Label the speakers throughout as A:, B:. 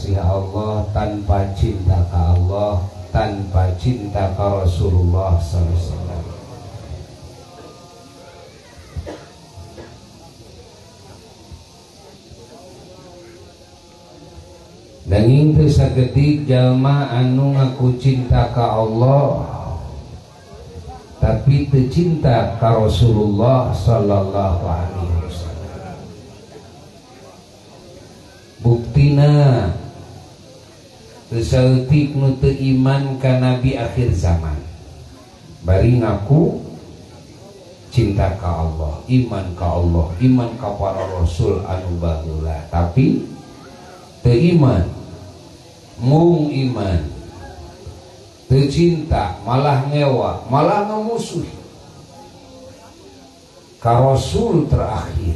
A: kasih Allah, tanpa cinta ke Allah, tanpa cinta ke Rasulullah SAW. Nanging teu sakedik jalma anu ngaku cinta ka Allah tapi teu cinta ka Rasulullah sallallahu alaihi wasallam. Buktina teu saeutik nu teu iman ka nabi akhir zaman bari ngaku cinta ka Allah, iman ka Allah, iman ka para rasul anu baheula, tapi teu iman, mung iman, teu cinta, malah ngewa, malah ngamusuhi ka rasul terakhir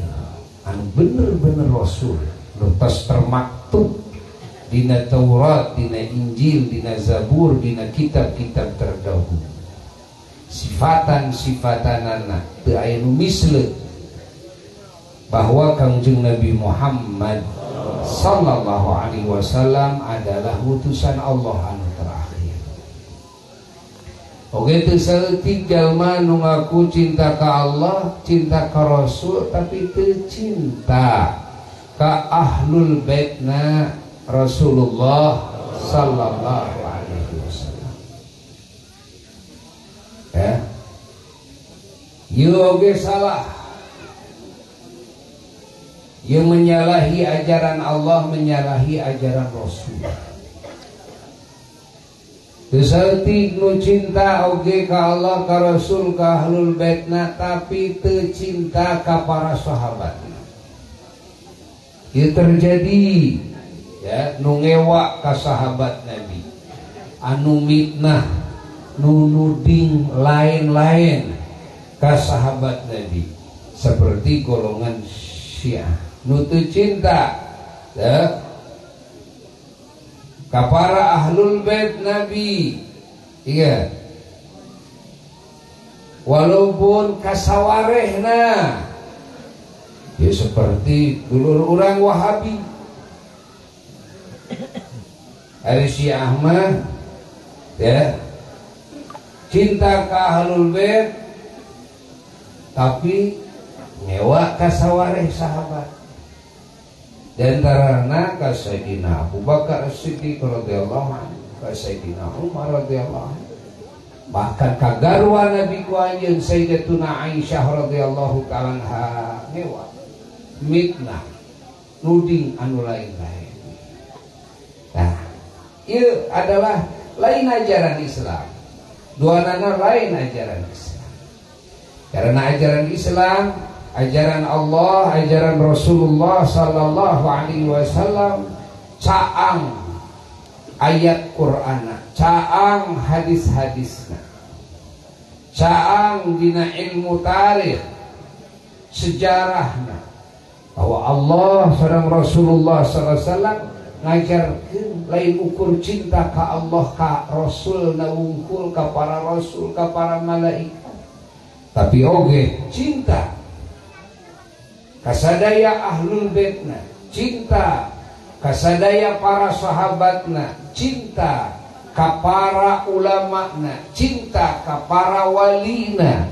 A: anu bener-bener rasul nu tos termaktub dina Taurat, dina Injil, dina Zabur, dina kitab-kitab terdahulu. Sifatan-sifatanana teu aya nu misle bahwa Kangjeng Nabi Muhammad sallallahu alaihi wasallam adalah utusan Allah anu terakhir. Oge teu saeutik jalma nu ngaku cinta ka Allah, cinta ka Rasul, tapi teu cinta ka ahlul baitna Rasulullah sallallahu alaihi wasallam. Ya. Ieu oge salah. Yang menyalahi ajaran Allah, menyalahi ajaran Rasul. Saeutik nu cinta oge ka Allah, ka Rasul, ka ahlul baitna, tapi teu cinta ka para sahabatna. Ieu terjadi ya, nu ngewa ka sahabat Nabi, anu mitnah, nu nuding lain-lain ka sahabat Nabi, seperti golongan Syiah. Nu teu cinta ya ka para ahlul bait Nabi, iya, walaupun kasawarehna ya seperti dulur urang Wahabi. Ari Syiah mah ya cinta ka ahlul bait tapi nyewa kasawareh sahabat. Dantarana ka Sayyidina Abu Bakar As-Siddiq radhiyallahu anhu, ka Sayyidina Umar radhiyallahu anhu, bahkan ka garwa Nabi ku anjeun Sayyidatuna Aisyah radhiyallahu ta'ala anha nyewa mitnah nuding anu lain-lain. Nah, ieu adalah lain ajaran Islam. Duanana lain ajaran Islam. Karena ajaran Islam, ajaran Allah, ajaran Rasulullah sallallahu alaihi wasallam, caang ayat Qur'ana, caang hadis-hadisna, caang dina ilmu tarikh, sejarahna, bahwa Allah sareng Rasulullah sallallahu alaihi wasallam ngajarkeun lain ukur cinta ka Allah, ka Rasul, na wungkul ka para rasul, ka para malaikat, tapi oge cinta kasadaya ahlul baitna, cinta kasadaya para sahabatna, cinta ka para ulamana, cinta ka para walina,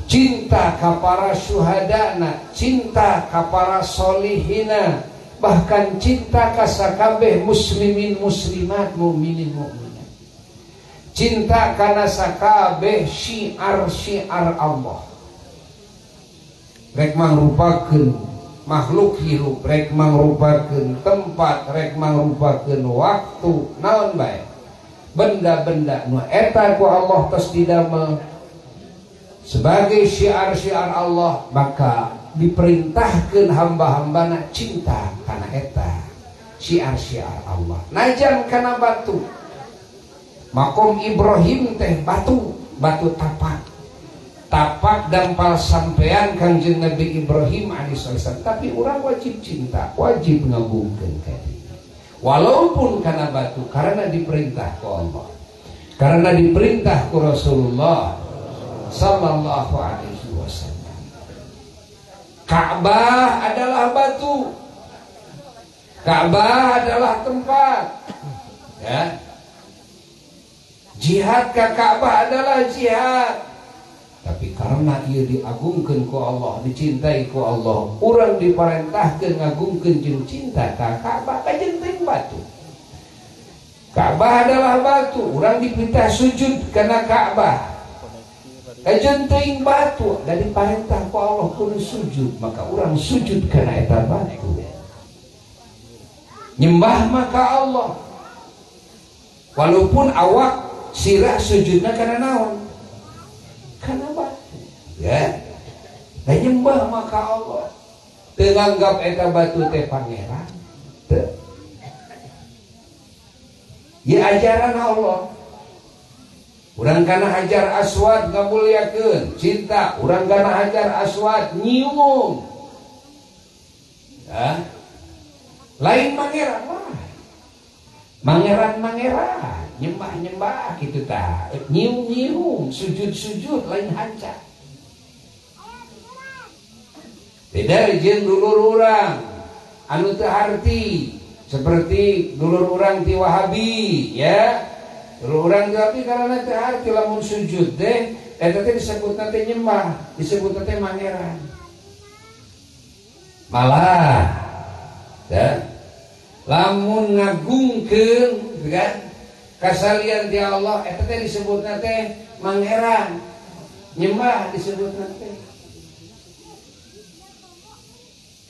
A: cinta ka para syuhadana, cinta ka para solihina, bahkan cinta ka sakabeh muslimin muslimat, mukminin mukminat, cinta kana sakabeh syiar-syiar Allah. Rek mangrupakeun makhluk hirup, rek mangrupakeun tempat, rek mangrupakeun waktu, naon bae benda-benda nu eta ku Allah tos didamel sebagai syiar-syiar Allah, maka diperintahkeun hamba-hambana cinta kana eta syiar-syiar Allah. Najan kana batu, makom Ibrahim teh batu, batu tapak, tapak dampal sampean Kangjeng Nabi Ibrahim alaihissalam, tapi orang wajib cinta, wajib ngagungkeun ka dia, walaupun kana batu, karena diperintah ku Allah, karena diperintah ku Rasulullah sallallahu alaihi wasallam. Ka'bah adalah batu, Ka'bah adalah tempat, ya. Jihad ke Ka'bah adalah jihad. Tapi karena ia diagungkan ku Allah, dicintai ku Allah, orang diperintahkan ngagungkan jeung cinta ka Ka'bah kajenteng batu. Ka'bah adalah batu, orang diperintah sujud karena Ka'bah kajenteng batu, dan diperintah ku Allah kudu sujud, maka orang sujud karena eta batu. Nyembah maka Allah, walaupun awak sirah sujudnya karena naon, karena batu, ya. Dan nyembah maka Allah, teu nganggap eta batu teh pangeran, teu. Ya ajaran Allah. Urang kana Hajar Aswad ngamuliakeun cinta, urang kana Hajar Aswad nyium, ya. Lain mangeran lah, mangeran nyembah gitu ta, nyium sujud lain hanca. Beda jeung dulur urang anu teu harti, seperti dulur urang ti Wahabi, ya. Dulur urang ti Wahabi karena teu harti lamun sujud teh eta teh disebutna teh nyembah, disebutna teh mangeran. Malah ya, lamun ngagungkeun kan kasalian ti Allah eta teh disebutna teh mangeran, nyembah disebutna teh.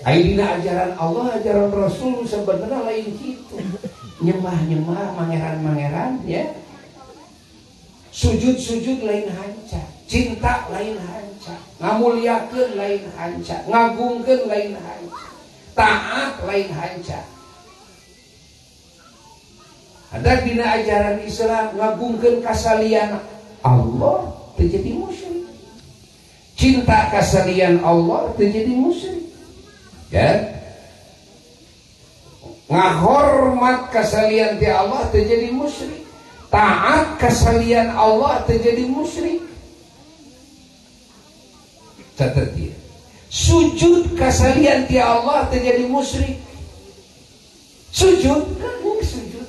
A: Ayeuna ajaran Allah, ajaran Rasul sebenarnya lain kitu. Nyembah mangeran ya. Sujud lain hanca, cinta lain hanca, ngamuliakeun lain hanca, ngagungkeun lain hanca, taat lain hanca. Ada dina ajaran Islam ngagungkeun kasalian Allah terjadi musyrik, cinta kasalian Allah terjadi musyrik, ya. Ngahormat kasalian ti Allah terjadi musyrik, taat kasalian Allah terjadi musyrik. Catat dia, sujud kasalian ti Allah terjadi musyrik. Sujud kan sujud,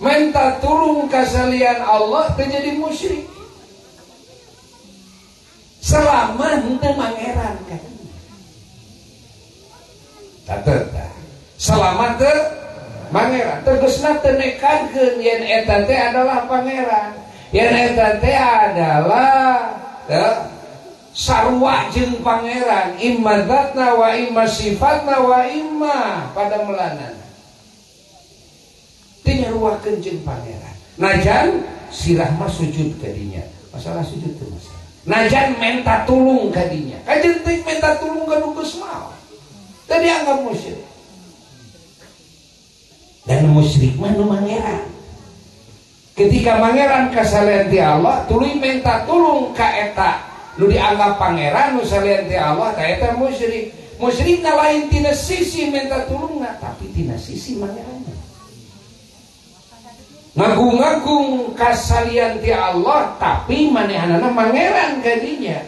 A: minta tulung kasalian Allah terjadi musyrik. Selama henteu mangeran kan. Catat dah. Selama teu mangeran, tegasna teu nekadkeun yen eta teh adalah pangeran. Yen eta teh adalah sarua jeung pangeran, imma zatna wa imma sifatna wa imma pada melanana. Dinyaruakeun jeung pangeran. Najan sirah mah sujud ka dinya. Masalah sujud teu masalah. Najan minta tulung ka dinya. Kajeuting minta tulung ka nu geus maot. Teu dianggap musyrik. Dan musyrik mah nu mangeran. Ketika mangeran kasalian ti Allah, tuluy minta tulung ka eta nu dianggap pangeran nu salian ti Allah, ta eta musyrik. Musyrikna lain tina sisi minta tulungna, tapi tina sisi mangeranna. Ngagung-ngagung kasalian ti Allah, tapi manehanana mangeran kadinya.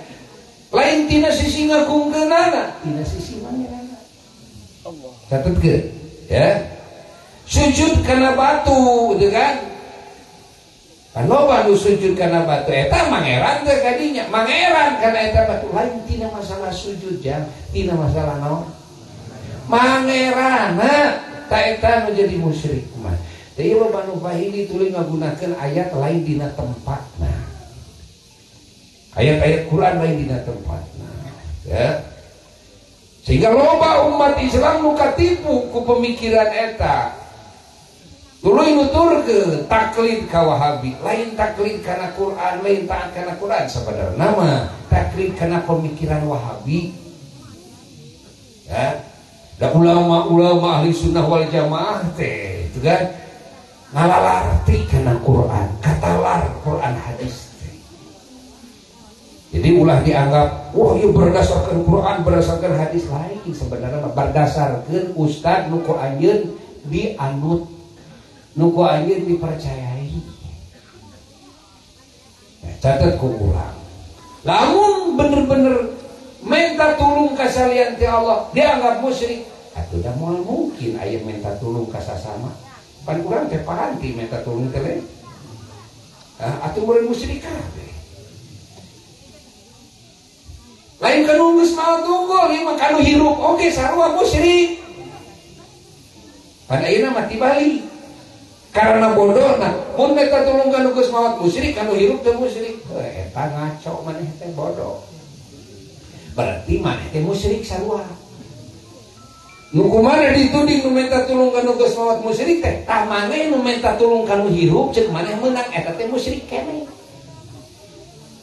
A: Lain tina sisi ngagungkeunana, tina sisi mangeranna. Allah. Catatkeun, ya. Sujud kana batu, gitu kan? Kan loba nu sujud kana batu, eta mangeran teh kadinya, mangeran kana eta batu. Lain tina masalah sujud jang, tina masalah naon? Mangeranna ta eta nu jadi musyrik mah. Jadi loba nu fahili tuluy ngagunakeun ayat lain dina tempatna. Ayat-ayat Quran lain dina tempatna, ya. Sehingga loba umat Islam nu katipu ku pemikiran eta. Tuluy nuturkeun taklid ka Wahabi, lain taklid kana Quran, lain taat kana Quran. Sabenerna nama taklid kana pemikiran Wahabi, ya. Da ulama-ulama ahli sunnah wal jamaah teh itu kan ngalalarti kana Quran, katalar Quran hadis teh. Jadi ulah dianggap wah ieu berdasarkan Quran, berdasarkan hadis, lain sebenarnya berdasarkan ustad nu ku anjeun dianut, nu ku anjeun dipercayai. Nah, catat ku ulang. Lamun bener-bener minta tulung kasalian ti Allah dianggap musyrik, atuh da moal mungkin aya minta tulung ka sasama pan urang teh paranti minta tulung teh lain atuh meureun musyrik kabeh lain kanu geus maot tunggul ieu mah kanu hirup oge sarua musyrik pan ayeuna mah tibalik karena bodohna mun minta tulung kanu geus maot musyrik kanu hirup teh musyrik eta ngaco maneh teh bodoh berarti maneh teh musyrik sarua nu kumaha dituding nu minta tulung kanu geus maot musyrik teh tah maneh nu minta tulung kanu hirup ceuk maneh meunang eta teh musyrik keneh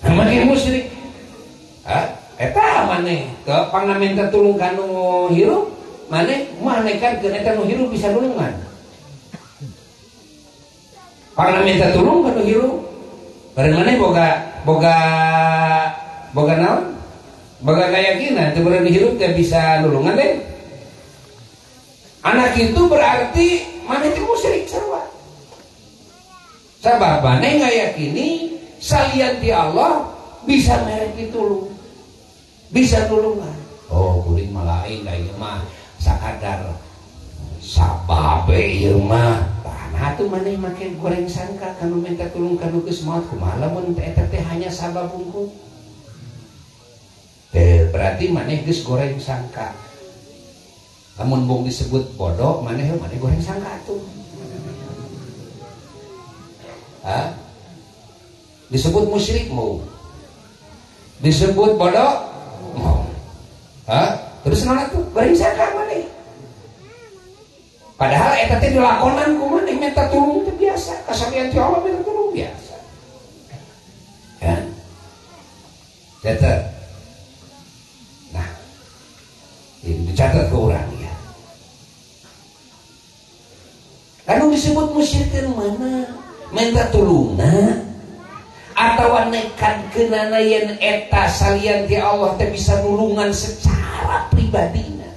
A: maneh musyrik eta maneh ke pangna minta tulung kanu hirup maneh manekankeun eta nu hirup bisa nulungan pangna minta tulung kanu hirup bareng maneh boga naon boga keyakinan teu beureuh hirup teh bisa nulungan deh anak itu berarti maneh teh musyrik sarua sabab maneh ngayakini salian ti Allah bisa merek ditulung bisa nulungan oh kuring mah lain da ieu mah sakadar sababe ieu mah tah atuh maneh make goreng sangka kanu minta tulung kanu geus maot kumaha lamun eta teh hanya sabab unggul berarti maneh geus goreng sangka lamun bong disebut bodoh maneh goreng sangka atuh disebut musyrik mau disebut bodoh mau terus naon atuh goreng sangka maneh padahal eta teh dilakonan ku maneh minta tulung teh biasa kasabian ti Allah minta tulung biasa kan catat nah ini dicatat ke orang ya anu disebut musyrik teh mana minta tulungna atawa nekadkeunana yen eta salian ti Allah teh bisa nulungan secara pribadina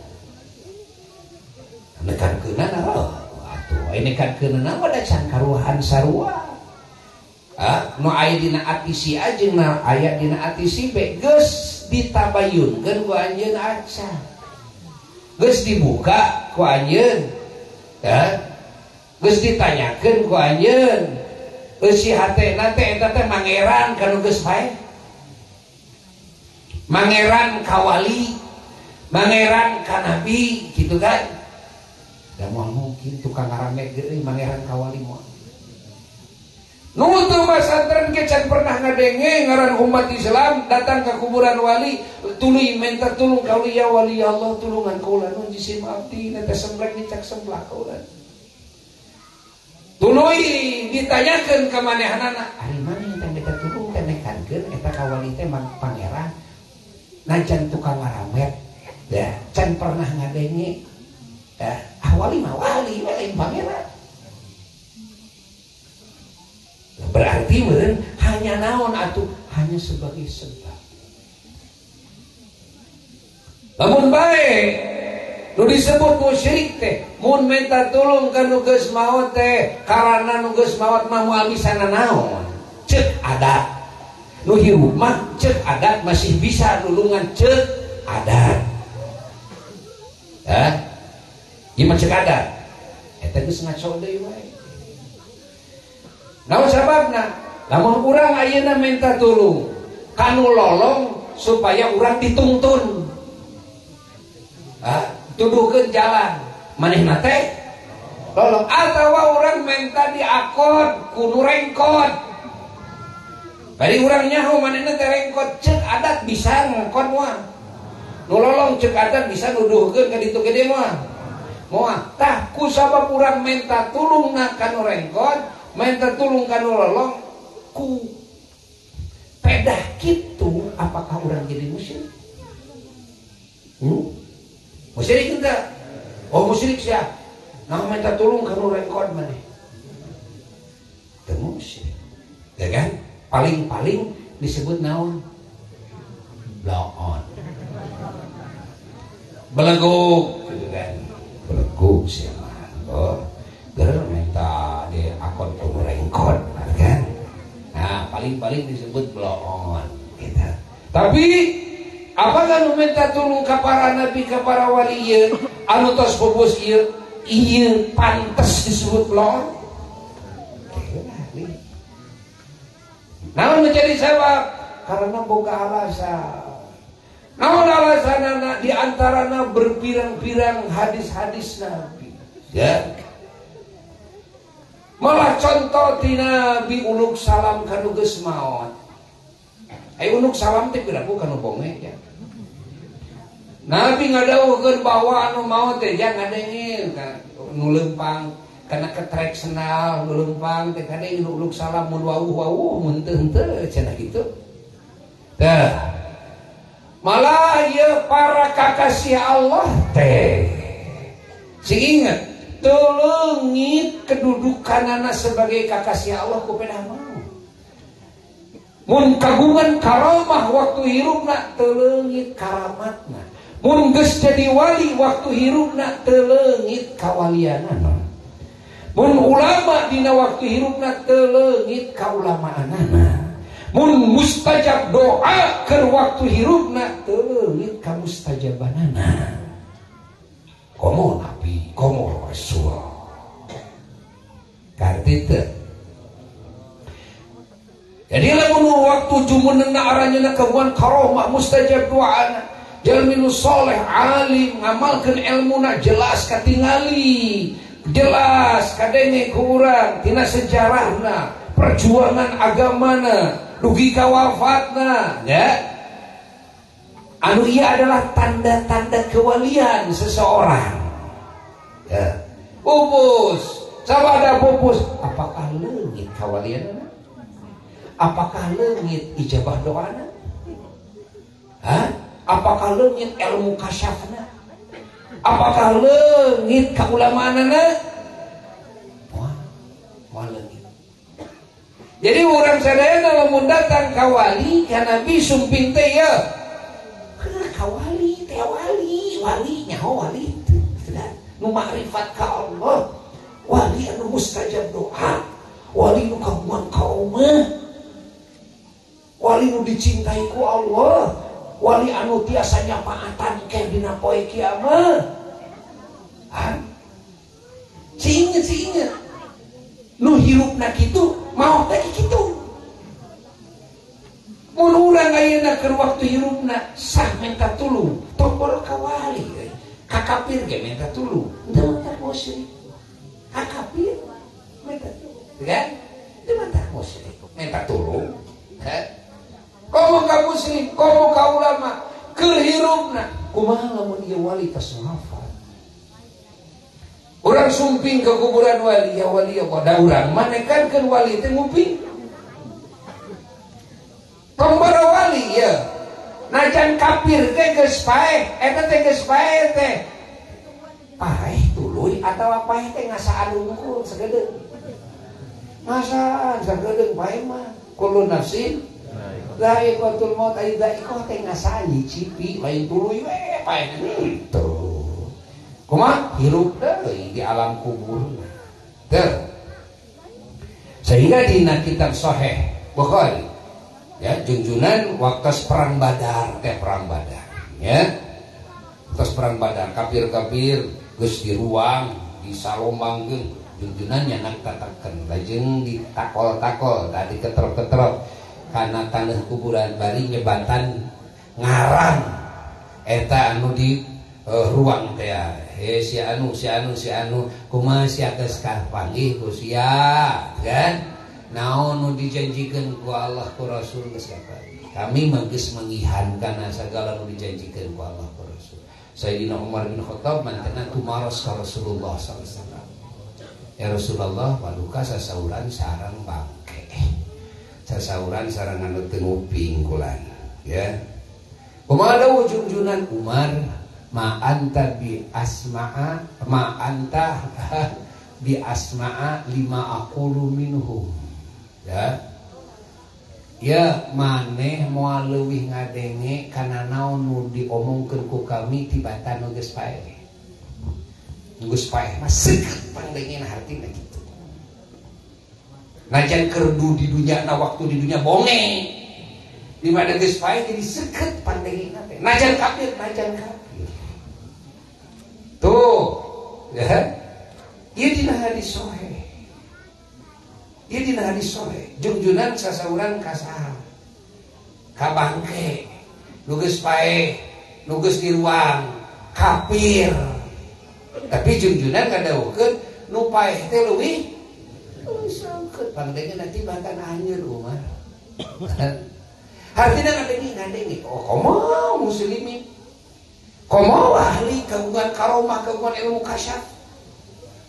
A: nekadkeunana atuh aya nekadkeunana mah da can karuhan sarua nu aya dina ati si A jeung aya dina ati si B geus ditabayunkeun ku anjeun aca geus dibuka ku anjeun geus ditanyakeun ku anjeun si hatena teh eta teh mangeran kanu geus bae mangeran ka wali mangeran ka nabi kitu kan da moal mungkin tukang ngaramek deui mangeran ka wali moal nu teu masantren ge can pernah ngadenge ngaran umat Islam datang ke kuburan wali tuluy minta tulung ka ya wali Allah tulungan ka ulah nu jisim abdi teh semblek dicak semblak ka ulah tuluy ditanyakeun ka manehanana ari maneh teh minta tulung teh nekankeun eta ka wali teh pangeran najan tukang ngaramet ya can pernah ngadenge wali mah wali lain pangeran berarti meureun hanya naon atuh hanya sebagai sebab lamun bae nu disebut musyrik teh mun minta tulung kanu geus maot teh karana nu geus maot mah moal bisa nanaon ceuk adat nu hirup mah ceuk adat masih bisa nulungan ceuk adat ieu mah ceuk adat eta geus ngaco deui wae naon sababna lamun urang ayeuna minta tulung kanu lolong supaya urang dituntun tuduhkeun jalan manehna teh lolong atawa urang minta diakod kudu rengkot bari urang nyaho manehna teh rengkot ceuk adat bisa ngakod moal nu lolong ceuk adat bisa nuduhkeun ka ditu gede moal tah ku sabab urang minta tulungna kanu rengkot minta tulung kanu lolong ku pedah kitu apakah urang jadi musyrik musyrik enggak? Oh musyrik siap. Nah minta tolong kanu rengkot maneh. Teu musyrik. Ya kan? Paling-paling disebut naon? Bloon. Beleguk gitu kan. Beleguk siapa? Oh, geus minta di akon kanu rengkot kan? Nah, paling-paling disebut bloon gitu. Tapi apakah nu minta tulung ka para nabi ka para waliyeun anu tos pupus ieu pantes disebut lor. Namun menjadi sebab karena boga alasan. Namun alasanana diantarana berpirang-pirang hadis-hadis Nabi. Ya. Malah contoh ti Nabi uluk salam kanu geus maot. Uluk salam teh piraku kanu bonge ya. Nabi ngadawuhkeun bahwa anu maot teh jangan ngadengin nu leumpang kana ketrek senal nu leumpang teh kadeng uluk salam mun wawuh mun teu henteu cenah kitu. Tah. Malah ya para kakasih Allah teh sing ingat teuleungit kedudukanana sebagai kakasih Allah ku pedah mau mun kagungan karamah waktu hirupna teuleungit karamatna mun geus jadi wali waktu hirupna teuleungit kawalianana mun ulama dina waktu hirupna teuleungit kaulamaanana mun mustajab doa keur waktu hirupna teuleungit ka mustajabanana. Komo Nabi, komo Rasul. Karti teu. Jadi lamun waktu jumenenna aranjeuna kawan karomah mustajab doana. Jalmi nu saleh alim ngamalkeun ilmuna jelas katingali. Jelas kadenge ku urang tina sejarahna, perjuangan agamana. Dugi kawafatna ya. Anu ia adalah tanda-tanda kewalian seseorang ya. Pupus sabada pupus apakah leungit kawalianna? Apakah leungit ijabah doana? Apakah leungit ilmu kasyafna? Apakah leungit kaulamaanana? Wah leungit. Jadi orang sadayana lamun datang ka wali ka Nabi sumping teh ya. Ka wali teh wali nyaho wali teh. Nu makrifat ka Allah. Wali anu mustajab doa. Wali nu kagungan kaumah. Wali nu dicintai ku Allah. Wali anu tiasa nyapaatan ke dina poe kiamat. Inget. Nu hirupna kitu mau teh kitu. Mun urang ayeuna keur waktu hirupna sah minta tulung, tombol ka wali, ka kafir ge minta tulung, teu mantar musyrik. Ka kafir minta tulung, kan? Teu mantar musyrik, minta tulung. Komo ka muslim, komo ka ulama, keur hirupna kumaha lamun ieu wali tos hafal. Orang sumping ke kuburan wali ya wali ya pada orang manekankeun wali teh ngumping pembara wali ya najan kafir teh geus paeh eta teh geus paeh teh paeh tuluy atawa paeh teh ngasaan unggul sagedeung ngasaan sagedeung paeh mah kullu nafsin dha'iqatul maut aya dha'iqah teh ngasaan nyicipi lain tuluy we paeh itu kumaha hirup deui di alam kubur teu. Sehingga dina kitab sahih Bukhari ya junjunan waktu perang Badar ya. Waktu perang Badar kafir-kafir geus di ruang disalombangkeun junjunan nyanak tatakeun lajeng ditakol-takol tadi keterop-keterop kana taneuh kuburan bari nyebatan ngaran eta anu di ruang teh si anu kumaha sia geus kapanggih ku sia kan naon nu dijanjikeun ku Allah ku Rasul geus kapanggih kami geus mengihankan sagala nu dijanjikeun ku Allah ku Rasul. Sayyidina Umar bin Khattab mantenna tumaros ka Rasulullah sallallahu alaihi wasallam ya Rasulullah paduka sasauran sareng bangke sasauran sareng anu teu nguping kulan ya kumaha dawuh junjunan Umar ma anta bi asma'a lima aqulu minhum ya maneh moal leuwih ngadenge kana naon nu diomongkeun ku kami tibatan nu geus paeh mah seukeut pangdengeun hartina kitu najan kerdu di dunya na waktu di dunya bonge di mana geus paeh jadi seukeut pangdengeun teh najan kafir Tuh, ya. Ieu dina hadis sahih. Ieu dina hadis sahih. Junjunan sasaurang kasaha? Ka bangke, nu geus paeh, nu geus di ruang, kafir. Tapi junjunan kadawukeun nu paeh teh leuwih sangkeut pangdengeun nanti bantan anjeun umar. Hartina ngadengi. Oh, komo muslimin. Komo ahli kagungan karomah, kagungan ilmu kasyaf.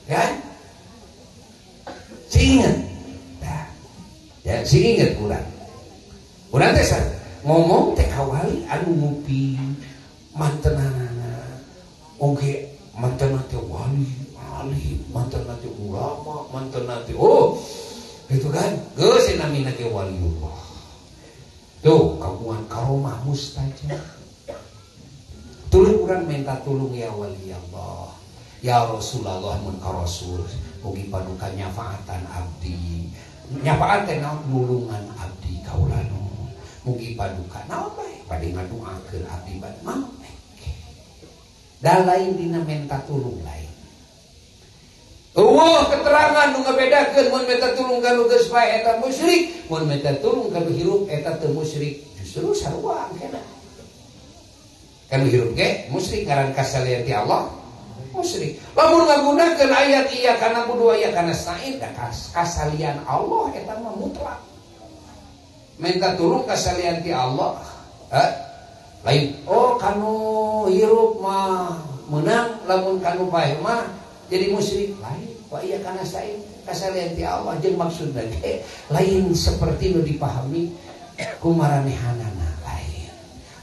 A: Ya. Si inget. Nah. Ya, si inget urang. Urang teh ngomong teh ka wali anu ngupi mantenanana. Oge mantenna teh wali, mantenna teh ulama, mantenna teh itu kan geus namina teh waliullah. Tuh, kagungan karomah mustajab. Tulung urang minta tulung ya wali Allah. Ya Rasulullah mun ka Rasul ugi paduka nyafaatan abdi. Nyafaat teh naon nulungan abdi kaulana. Mugi paduka naon bae bade ngadoakeun abdi bade mah. Da lain dina minta tulung lain. Keterangan nu ngabedakeun mun minta tulung ka nu geus bae eta musyrik, mun minta tulung ka nu hirup eta teu musyrik. Justru sarua kana. Kan hirup ge musyrik ngaran kasalian ti Allah musyrik. Lamun ngagunakeun ayat iya kana kudu aya kana sa'id da kasalian Allah eta mah mutlak. Minta tulung kasalian ti Allah. Lain kanu hirup mah menang, lamun kanu paeh mah jadi musyrik. Lain wa iya kana sa'id kasalian ti Allah jeung maksudna ge lain seperti nu dipahami ku maranehanana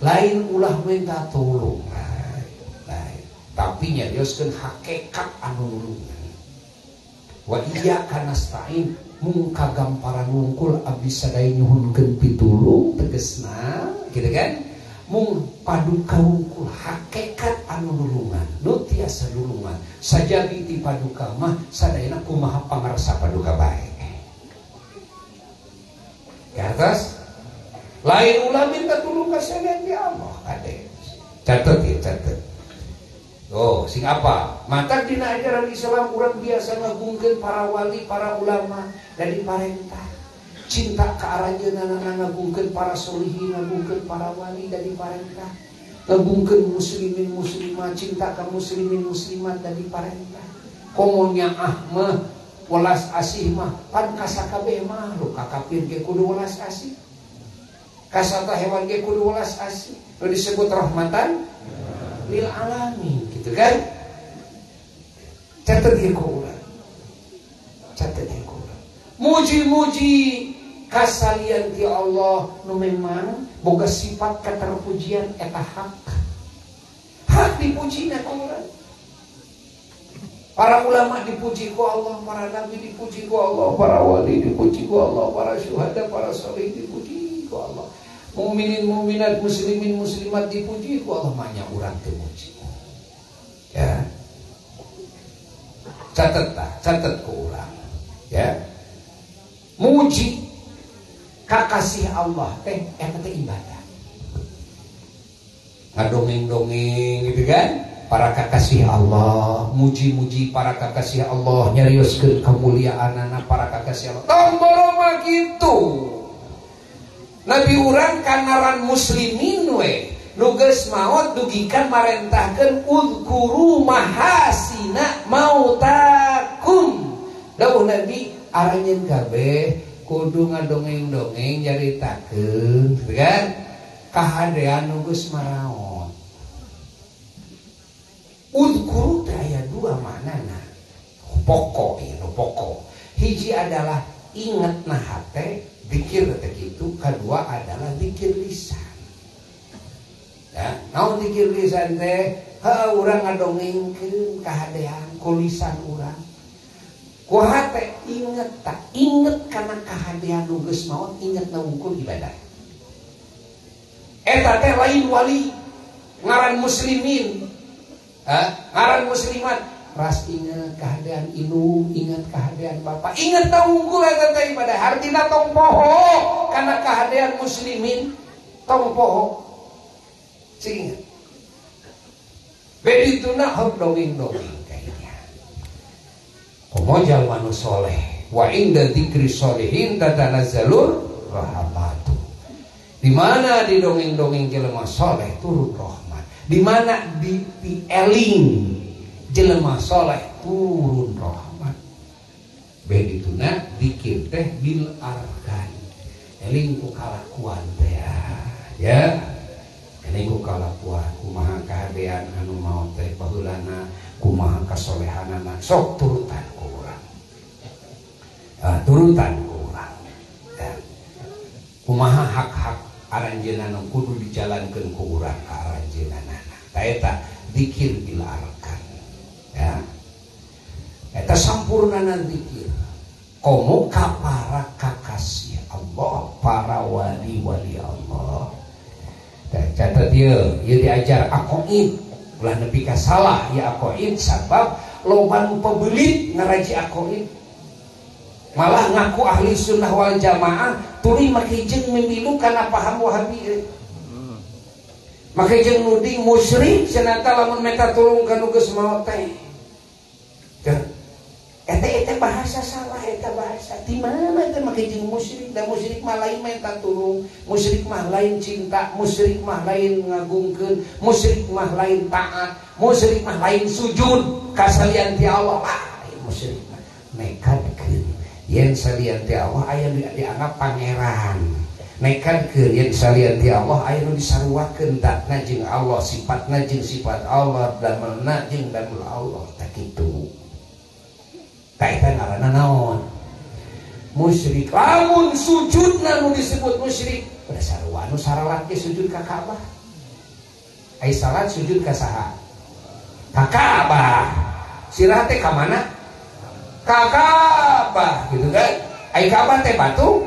A: lain ulah minta tulung lain tapi nyarioskeun hakikat anu nulungan. Wa iyyaka nasta'in mung kagamparan wungkul abdi sadaya nyuhunkeun pitulung tegasna gitu kan mung paduka wungkul hakikat anu nulungan nu tiasa nulungan sajadi ti paduka mah sadayana kumaha pangarsa paduka bae. Ke atas lain ulah minta tulung kasalian ti Allah kade. Catet. Sing apa? Mata dina ajaran Islam urang biasa ngagungkeun para wali, para ulama dari parentah. Cinta ka aranjeunana ngagungkeun para solihin, ngagungkeun para wali dari parentah. Ngagungkeun muslimin muslimat, cinta ka muslimin muslimat dari parentah. Komonya mah welas asih mah pan kasakabeh mah lu kakapir ge kudu welas asih. Kasata hewan ge kudu welas asih. Lu disebut rahmatan lil alamin gitu kan. Catet ieu ku urang. Muji-muji kasalian ti Allah nu memang boga sifat katerpujian eta hak. Hak dipujina ku urang. Para ulama dipuji ku Allah, para nabi dipuji ku Allah, para wali dipuji ku Allah, para syuhada, para salih dipuji ku Allah. Mukminin mukminat muslimin muslimat dipuji ku Allah, manya urang teu muji. Ya. Catet ku urang. Ya. Muji kakasih Allah teh eta teh ibadah. Ngadongeng-dongeng gitu kan? Para kakasih Allah, muji-muji para kakasih Allah, nyarioskeun kamuliaanana para kakasih Allah. Tomboro mah kitu. Nabi urang kanaran muslimin we, nu geus maot dugikan marentahkeun uzkuru mahasina mautakum. Dawuh Nabi aranjeun kabeh kudu ngadongeng-dongeng nyaritakeun, kan? Kahadean nu geus maraos. Uzkuru teh aya dua maknana. Pokok ieu pokok. Hiji adalah ingat nah hate, zikir teh kitu, kedua adalah zikir lisan. Ya, naon zikir lisan teh? Urang ngadongengkeun kahadean ku lisan urang. Ku hate inget tak inget kana kahadean nu geus maot, inget na wungkul ibadah. Eta teh lain wali, ngaran muslimin. Ngaran muslimat ras inget kahadean indung, inget kahadean bapak, inget tawungkul eta teh ibadah. Hartina tong poho kana kahadean muslimin, tong poho. Inget. bedituna hok dongeng-dongeng kayaknya. Komo jalma nu soleh, wa inda dzikri sholihin tatanazzalur rahmatu. Di mana di dongeng-dongeng jelema soleh turun rahmat. Di mana di eling jelema soleh turun rahmat. Bedituna dzikir teh bil arkan. Eling ku kalakuan teh ya. Eling ku kalakuan kumaha kahadean anu maot teh baheulana, kumaha kasolehanana sok turutan ku urang. Turutan ku urang. Ya. Kumaha hak-hak aranjeunna nu kudu dijalankeun ku urang ka aranjeunna. Tah eta dzikir bil arkan. Ya. Eta sampurnana dzikir. Komo ka para kakasih Allah, para wali-wali Allah. Dan catat dia diajar aqaid, ulah nepi ka salah ya aqaid sabab loba nu peubelit ngaraji aqaid. Malah ngaku ahli sunnah wal jamaah tuluy make jeung mimilu kana paham Wahabi. Make jeung nuding musyrik cenata lamun meta tulung ka nu geus maot teh. Eta bahasa salah, eta bahasa di mana eta make jeung musyrik, da musyrik mah lain minta tulung, musyrik mah lain cinta, musyrik mah lain ngagungkeun, musyrik mah lain taat, musyrik mah lain sujud ka salian ti Allah. Lain musyrik mah nekadkeun yen salian ti Allah aya dianggap pangeran. Nekadkeun yen salian ti Allah aya nu disaruakeun datna jeung Allah, sifatna jeung sifat Allah, damelna jeung damel Allah tak kitu. Kaitan ngaranna naon? Musyrik. Lamun sujudna nu disebut musyrik, pada sarua nu saralat ge sujud ka Ka'bah. Ai salat sujud ka saha? Ka Ka'bah. Sirah teh ka mana? Ka Ka'bah gitu kan? Ai Ka'bah teh batu?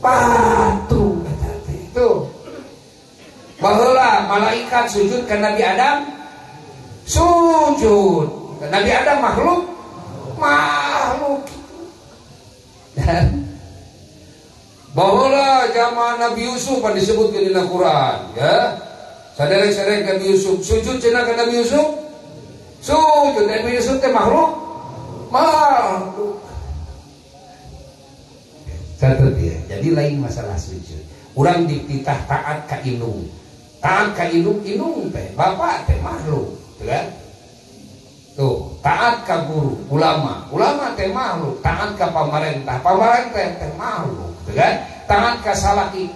A: Batu eta teh. Tuh. Baheula malaikat sujud ka Nabi Adam? Sujud. Nabi Adam makhluk dan baheula zaman Nabi Yusuf pan disebutkeun dina Quran ya. Saderek-saderek Nabi Yusuf sujud cenah ka Nabi Yusuf. Sujud Nabi Yusuf teh makhluk. Catat ya. Jadi lain masalah sujud. Urang dititah taat ka indung. Taat ka indung teh bapak teh makhluk, tuh kan? Tuh, taat ka guru, ulama teh makhluk, taat ka pamarentah teh makhluk, kan? Taat ka salaki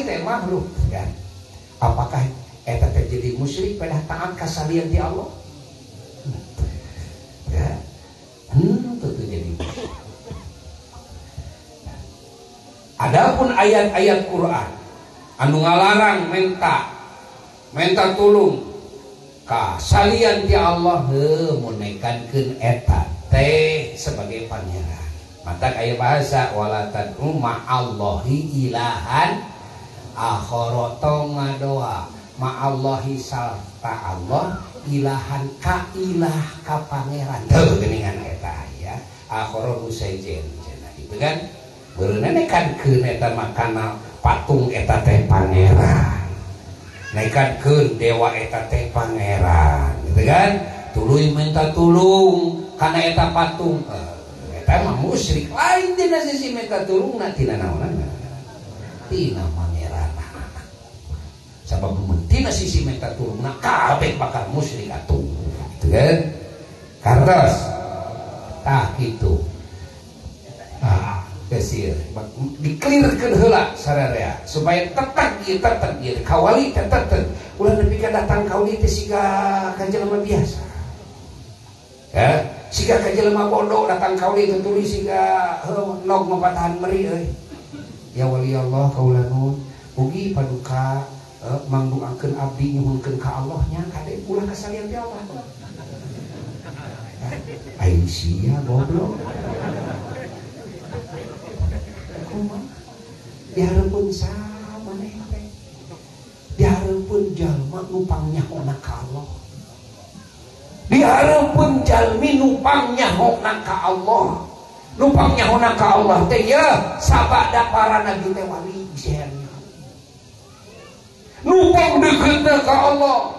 A: teh makhluk, kan? Apakah eta teh jadi musyrik pada taat ka salian di Allah? Ya. Tentu jadi musyrik. Adapun ayat-ayat Quran anu ngalarang menta tulung ka salian ti Allah menekankeun eta teh sebagai pangeran. Mata aya bahasa wala tad'u ma'allahi ilahan akhara tong ngadoa ma'allahi sarta Allah ilahan ka ilah ka pangeran. Teu geuningan eta ya. Akhara musaijen cenah gitu kan. Beureunan nekankeun eta makana patung eta teh pangeran. Nekadkeun dewa eta teh pangeran gitu kan. Tuluy minta tulung kana eta patung. Eta mah musyrik. Lain dina sisi minta tulungna tina naonana? Tina pangeran. Sabab mun tina sisi minta tulungna kabeh bakal musyrik atuh. Gitu kan? Kartos. Tah kitu. Kesir dikelirkeun heula sararea supaya tetep ieu kawali tetep ulah nepi ka datang kauli teh siga ka jelema biasa ya siga ka jelema bodoh datang kauli teh tuluy siga nog mapatahan meri euy ya wali Allah kaula nuhun ugi paduka mangduakeun abdi nyuhunkeun ka Allah nya kade ulah kasalian ti Allah aing sia goblok dihareupeun saha maneh teh dihareupeun jalma numpang nyahona ka Allah dihareupeun jalmi numpang nyahona ka Allah numpang nyahona ka Allah teh ya sabada para nabi teh wali sehernya numpang dekeutna ka Allah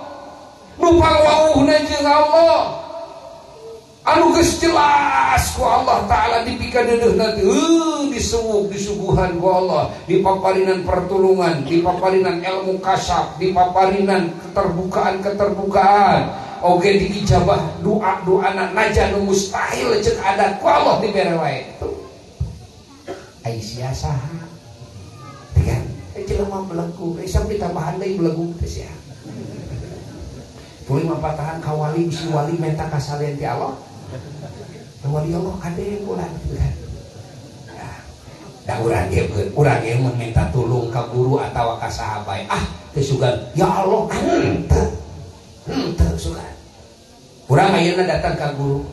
A: nu pangwauhna jeung Allah anu geus jelas ku Allah taala dipikadeudeuhna teh disuwuk disuguhan ku Allah, dipaparinan pertulungan, dipaparinan ilmu kasyaf, dipaparinan keterbukaan oge diijabah doa-doana najan nu mustahil ceuk ada ku Allah dibere wae itu ai sia saha kan jelema belenggu sampai tambahan deui belenggu teh sia tuluy mapatahan ka wali bisi wali menta kasalian ti Allah wali Allah kade ulah gitu kan. Da urang ge mun minta tulung ka guru atawa ka sahabat teu sugan ya Allah henteu sugan. Urang ayeuna datang ka guru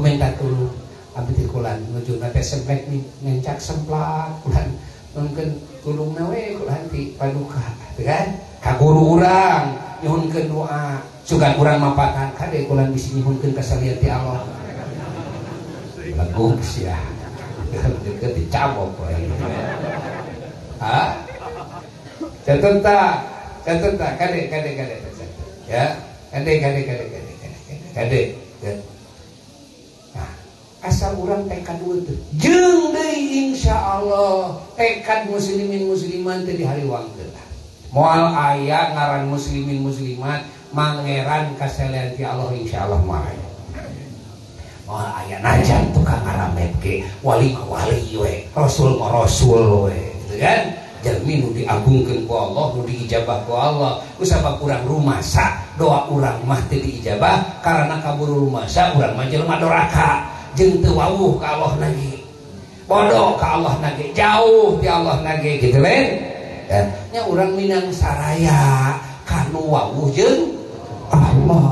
A: minta tulung abdi teh kulan nujuna teh semplek ngencak semplak kulan mungkin tulungna we kulan ti paduka teh kan ka guru urang nyuhunkeun doa sugan urang mapatan kade kulan bisi nyuhunkeun kasalian ti Allah lagu sia deket dicabok catet kade ya kade asal urang tekad teu jeung deui insyaallah tekad muslimin musliman teh dihariwangkeun moal aya ngaran muslimin muslimat mangeran kasalian ti Allah insyaallah mah moal aya najan tukang ngaramet ge wali we rasul we gitu kan jalmi nu diagungkeun ku Allah nu diijabah ku Allah kusabab urang rumasa doa urang mah teu diijabah karena kaburu rumasa urang mah jelema doraka jeung teu wawuh ka Allah nage bodoh ka Allah nage jauh ti Allah nage gitu kan nya urang minang saraya kanu wawuh jeung Allah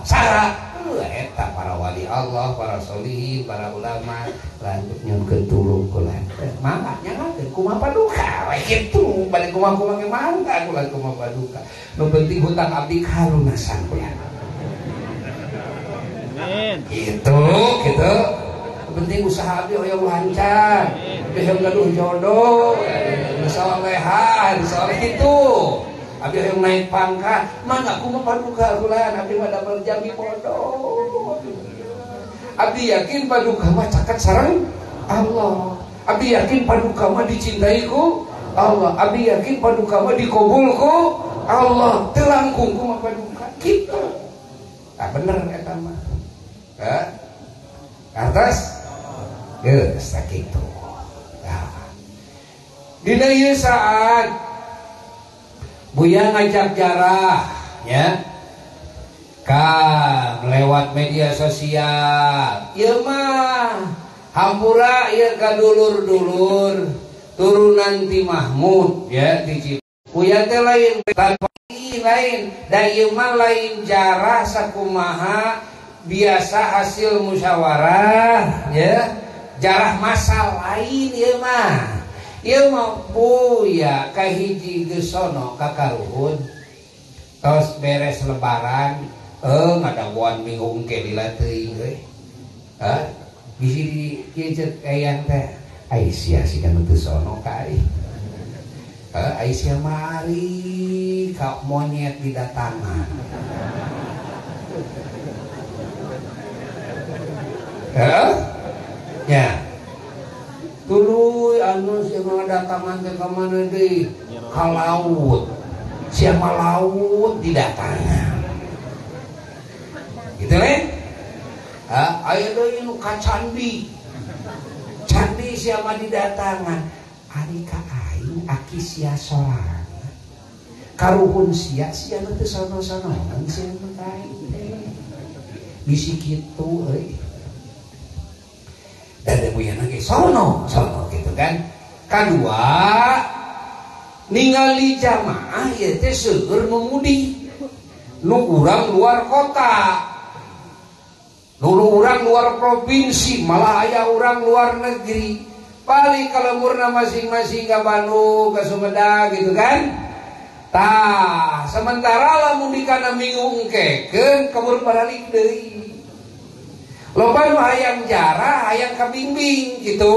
A: sara eta para wali Allah, para solihin, para ulama lanjut nyunkeun tulung kulan mangga nyangakeun kumaha paduka we kitu bade kumaha ge mangga kulan kumaha paduka nu penting hutang abdi kalunasan kulan amin gitu penting usaha abdi hoyong lancar abdi hoyong gaduh jodoh solehan soleh kitu abdi yang naik pangkat mangga kumaha paduka kulan abdi mah dapal jami bodoh abdi yakin paduka mah caket sareng Allah abdi yakin paduka mah dicintai ku Allah abdi yakin paduka mah dikabul ku Allah teu langkung kumaha paduka kitu bener eta mah atas geus sakitu dina ieu saat Buya ngajak jarah ya kan lewat media sosial ieu mah hampura ieu ka dulur-dulur turunan ti Mahmud ya di Buya teh lain lain da ieu mah lain jarah sakumaha biasa hasil musyawarah ya jarah masal lain ieu mah ieu mah Buya kahiji geus sono ka karuhun tos beres lebaran ngadaguan minggu engke lila teuing euy bisi di kieu ceuk eyang teh ai sia sigan teu sono ka ai sia mari ka monyet didatangan ya tuluy anu sia ngadatangan teh ka mana deui ka laut sia mah laut didatangan gitu kan aya deui nu ka candi sia mah didatangan ari ka aing aki sia sorangan karuhun sia mah teu sono-sonoan sia mah ka aing bisi kitu euy dan Buya nage sono gitu kan kadua ningali jamaah ieu teh seueur nu mudi nu urang luar kota nu urang luar provinsi malah aya urang luar negeri paling kalemurna masing-masing ka Bandung ka Sumedang gitu kan tah sementara lamun dikana minggu engkekeun kabur balik deui loba nu hayang jarah hayang kabimbing gitu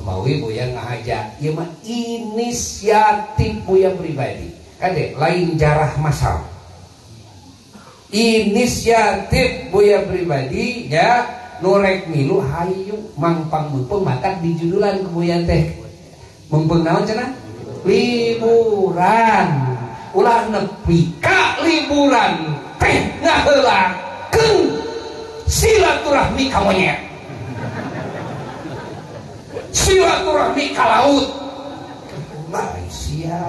A: mawi Buya ngajak ieu mah inisiatif Buya pribadi kade lain jarah masal. Inisiatif Buya pribadi ya norek milu hayu mangpang mumpung matak di judulan ke Buya teh mumpung naon cenah liburan ulah nepi ka liburan teh ngaheulakeun silaturahmi ka monyet silaturahmi ka laut Malaysia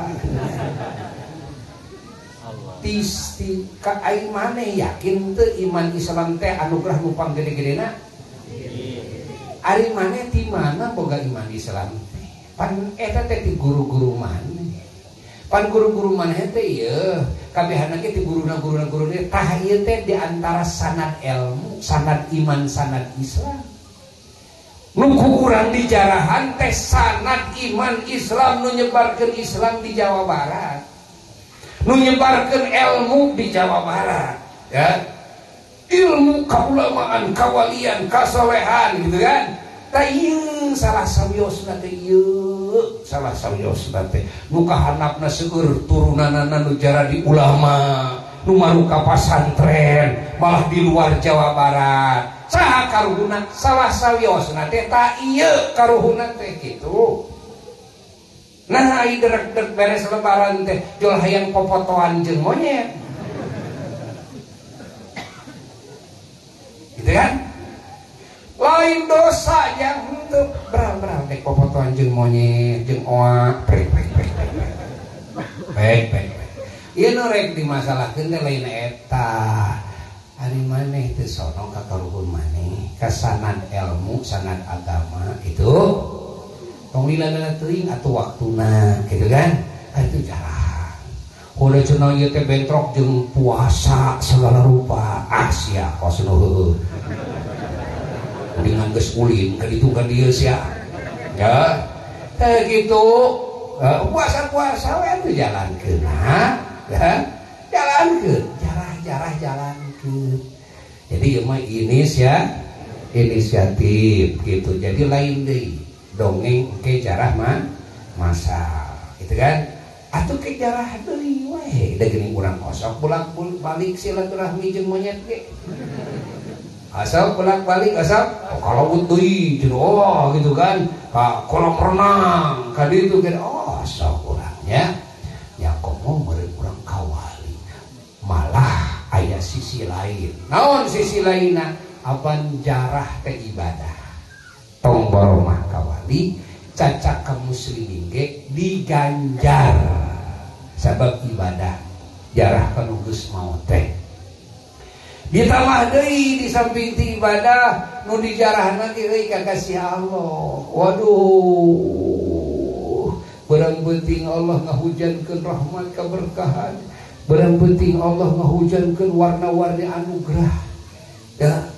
A: tisti ka aing maneh yakin teu iman Islam teh anugerah nu pang gede-gedena ari maneh ti mana boga iman Islam teh pan eta teh ti guru-guru maneh pan guru-guru maneh teh ieu kabehana ge ti guruna tah ieu teh di antara sanad ilmu sanad iman sanad Islam nu ku urang di jarahan teh sanad iman Islam nu nyebarkeun Islam di Jawa Barat nu nyebarkeun ilmu di Jawa Barat ya ilmu kaulamaan kawalian kasolehan gitu kan tah ieu salah sawiosna teh ieu salah sawiosna teh nu kahandapna seueur turunanana nu jara di ulama nu maruka pasantren malah di luar Jawa Barat saha karuhuna salah sawiosna teh tah ieu karuhuna teh kitu. Nah, ai derek-derek beres lebaran teh jual hayang popotoan jeung monyet. Gitu kan? Lain dosa yang henteu berang-berang teh popotoan jeung monyet, jeung oak, baik. Ieu nu rek dimasalahkeun teh lain eta. Ari maneh teu sono ka karuhun maneh, ka sanad ilmu, sanad agama itu tong lila-lila teuing atuh waktuna gitu kan itu jarang udah cenah ieu teh bentrok jeung puasa segala rupa sia kos nu heueuh dengan geus ulin ka ditu ka dieu sia ya teh kitu puasa-puasa we teh jalankeun ya jalankeun jarah jalankeun jadi ieu mah inisiatif gitu jadi lain deui dongeng ke jarah masal gitu kan atuh ke jarah deui we da geuning urang osok bolak-balik silaturahmi jeung monyet ge asal bolak-balik asal kalau deui jeung gitu kan ka kolam renang ka ditu kan sok urangnya nya komo meureun urang kawali malah aya sisi lain naon sisi lainna apan jarah teh ibadah tong baromah kawali cacak ka muslimin ge diganjar sabab ibadah jarah ka nu geus maot teh ditambah deui di samping ti ibadah nu dijarahna ge euy kakasih Allah waduh barang penting Allah ngahujankeun rahmat keberkahan barang penting Allah ngahujankeun warna-warni anugerah ya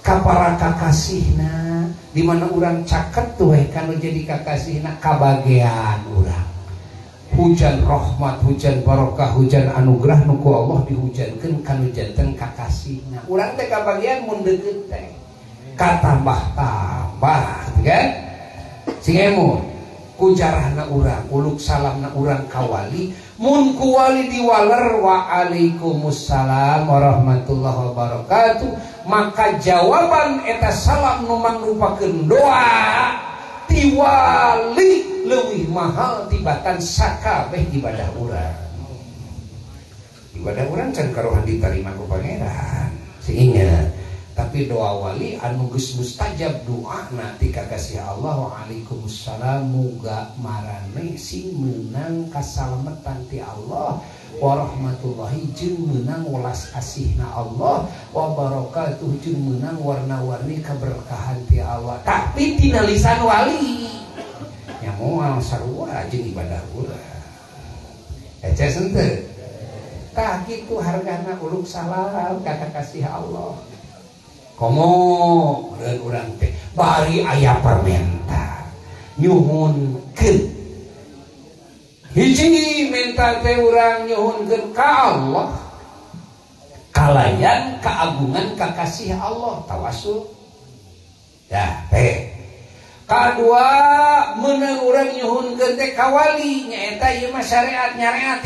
A: ka para kakasihna di mana urang caket tuh kanu jadi kakasihna kabagean urang hujan rahmat hujan barokah hujan anugerah nu ku Allah dihujankeun kanu janten kakasihna urang teh kabagean mun deukeut teh katambah-tambah kan sing emu ku jarahna urang uluk salamna urang kawali mun ku wali diwaler wa alaikumussalam warahmatullahi wabarakatuh maka jawaban eta salam nu mangrupakeun doa ti wali leuwih mahal tibatan sakabeh ibadah urang can karuhan ditarima ku pangeran sehingga tapi doa wali anu geus mustajab doana ti kakasih Allah waalaikumsalam muga marane sing meunang kasalametan ti Allah warahmatullahi jeung meunang welas asihna Allah wa barakatuh jeung meunang warna-warni keberkahan ti Allah tapi tina lisan wali nya moal sarua jeung ibadah urang ece henteu tah kitu hargana uluk salam ka kakasih Allah komo dan urang teh bari aya permenta nyuhunkeun hiji menta teh urang nyuhunkeun ka Allah kalayan kaagungan kakasih Allah tawasul dah teh Kadua menang urang nyuhunkeun teh ka wali nyaeta ieu mah syariat nyareat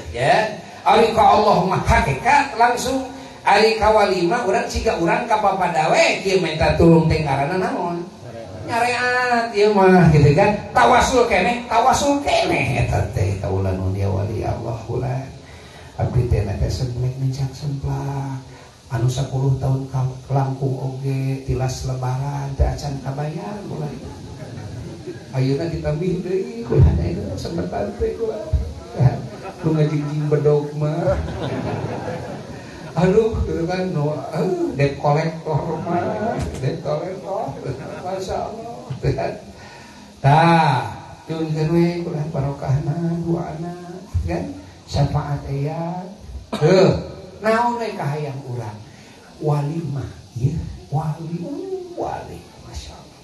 A: ya. Ari ka Allah mah hakikat langsung, ari ka wali mah urang siga urang ka papadawe kieu minta tulung teh ngaranna naon? Nyareat ieu mah gitu kan. Tawasul keneh eta teh kaulan mun dia wali Allah ulah. Abdi teh teh semplek mencak semplak. Anu 10 tahun langkung oge tilas lebaran teh acan kabayar mulai ayeuna ditambih deui kumaha itu sempetan teh kumaha nu ngajingjing bedog mah aduh gitu kan no debt collector mah masyaallah kan tah tunkeun we kumaha barokahna dua anak kan syafaat aya naon we kahayang urang wali mah ya wali masyaallah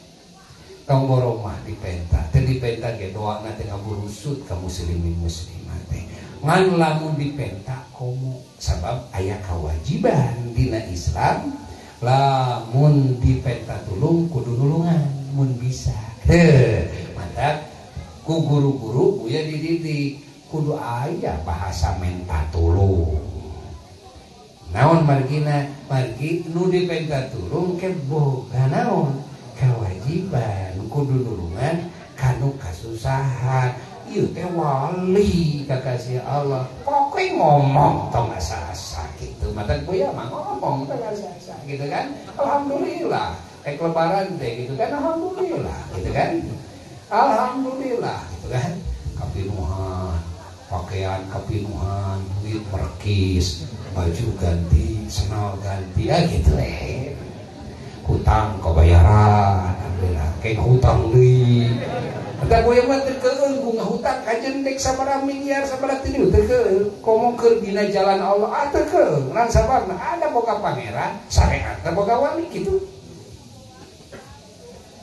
A: tong borong mah dipenta teh dipenta ge doana teh ngaburusut ka muslimin muslimat teh ngan lamun dipenta komo sabab aya kewajiban dina Islam lamun dipenta tulung kudu nulungan mun bisa mantap ku guru-guru buya dididik kudu aya bahasa menta tulung. Naon margina margi nu dipenta tulung ke boga naon kewajiban kudu nulungan kanu kasusahan ieu teh wali kakasih Allah pokoke ngomong tong asa-asa gitu mata buya mah ngomong tong asa-asa gitu kan alhamdulillah kayak lebaran teh gitu kan alhamdulillah gitu kan alhamdulillah gitu kan kapinuhan pakaian kapinuhan duit merkis baju ganti, senal ganti, ya gitu hutang kebayaran, alhamdulillah, kayak hutang deui. Ada gue mah terkeun bunga hutang kajen dek sabaraha miliar sabaraha tilu terkeun, komo keur dina jalan Allah, terkeun, ngan sababna ada boga pangeran, syariat boga wali gitu.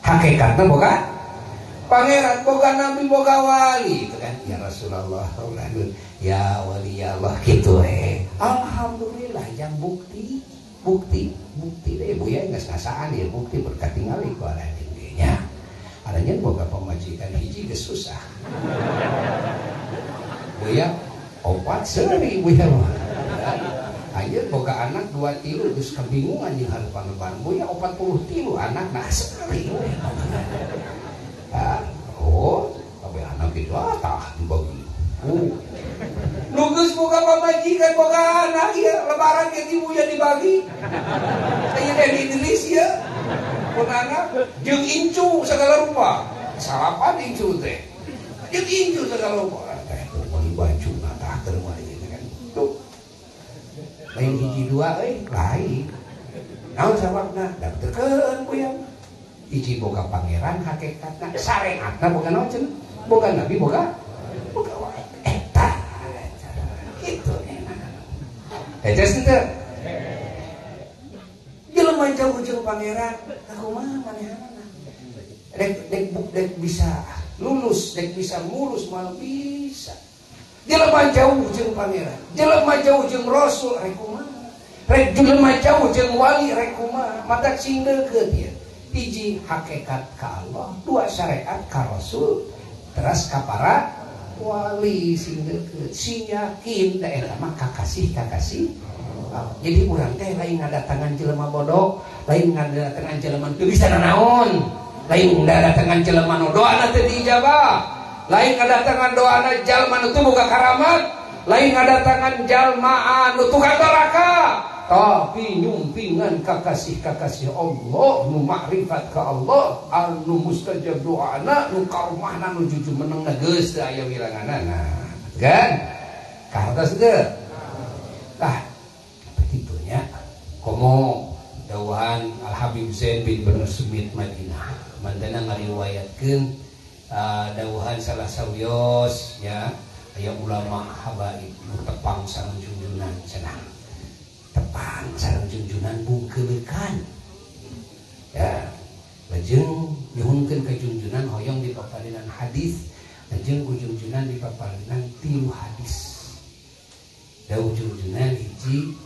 A: Hakikatna boga pangeran, boga nabi, boga wali, itu kan ya Rasulullah ya wali ya Allah gitu alhamdulillah yang bukti deh bu ya nggak ngasaan ya bukti berkat tinggali ku ada tingginya adanya boga pemajikan hiji geus susah bu ya opat seuri bu ya aja boga anak 2 tilu geus kabingungan jeung hareupan lebaran bu ya 40 anak nah seuri oh kabeh anak itu tah dibagi nugus boga pamajikan boga anak ya lebaran ke ibu ya dibagi aya di Indonesia pun anak jeung incu segala rupa salapan incu teh jeung incu segala rupa teh beli baju natah keur mari kan tuh lain hiji dua lain naon sababna daptekeun kuyang hiji boga pangeran hakikatna syariatna boga naon cenah boga nabi boga gitu etes teh jelema jauh jeung pangeran kumaha manehna dek bisa lulus dek bisa ngurus malah bisa jelema jauh jeung pangeran jelema jauh jeung rasul rek kumaha rek jelema jauh jeung wali rek kumaha mata cing deukeut ieu hiji hakikat ka Allah dua syariat ka rasul terus ka para wali sing deukeut sing yakin da eta mah kakasih jadi urang teh lain ngadatangan jelema bodoh lain ngadatangan jelema teu bisa nanaon lain ngadatangan jelema nu doana teu diijabah lain ngadatangan doana jalma nu teu boga karamat lain ngadatangan jalma anu tukang doraka tapi nyumpingan kakasih Allah nu makrifat ka Allah anu mustajab doana nu karumahna nu juju meneng geus teu aya wilanganana kan kahartos teu tah begitunya komo dawuhan Al Habib Zain bin Banu Sumit Madinah mandana ngariwayatkeun dawuhan salah sawios ya aya ulama habaib nu tepang sareng junjunan cenah tepang sareng junjunan bungkeulekan ya lajeng nyuhunkeun ka junjunan hoyong di paparinan hadis lajeng ku junjunan di paparinan 3 hadis dawuh junjunan hiji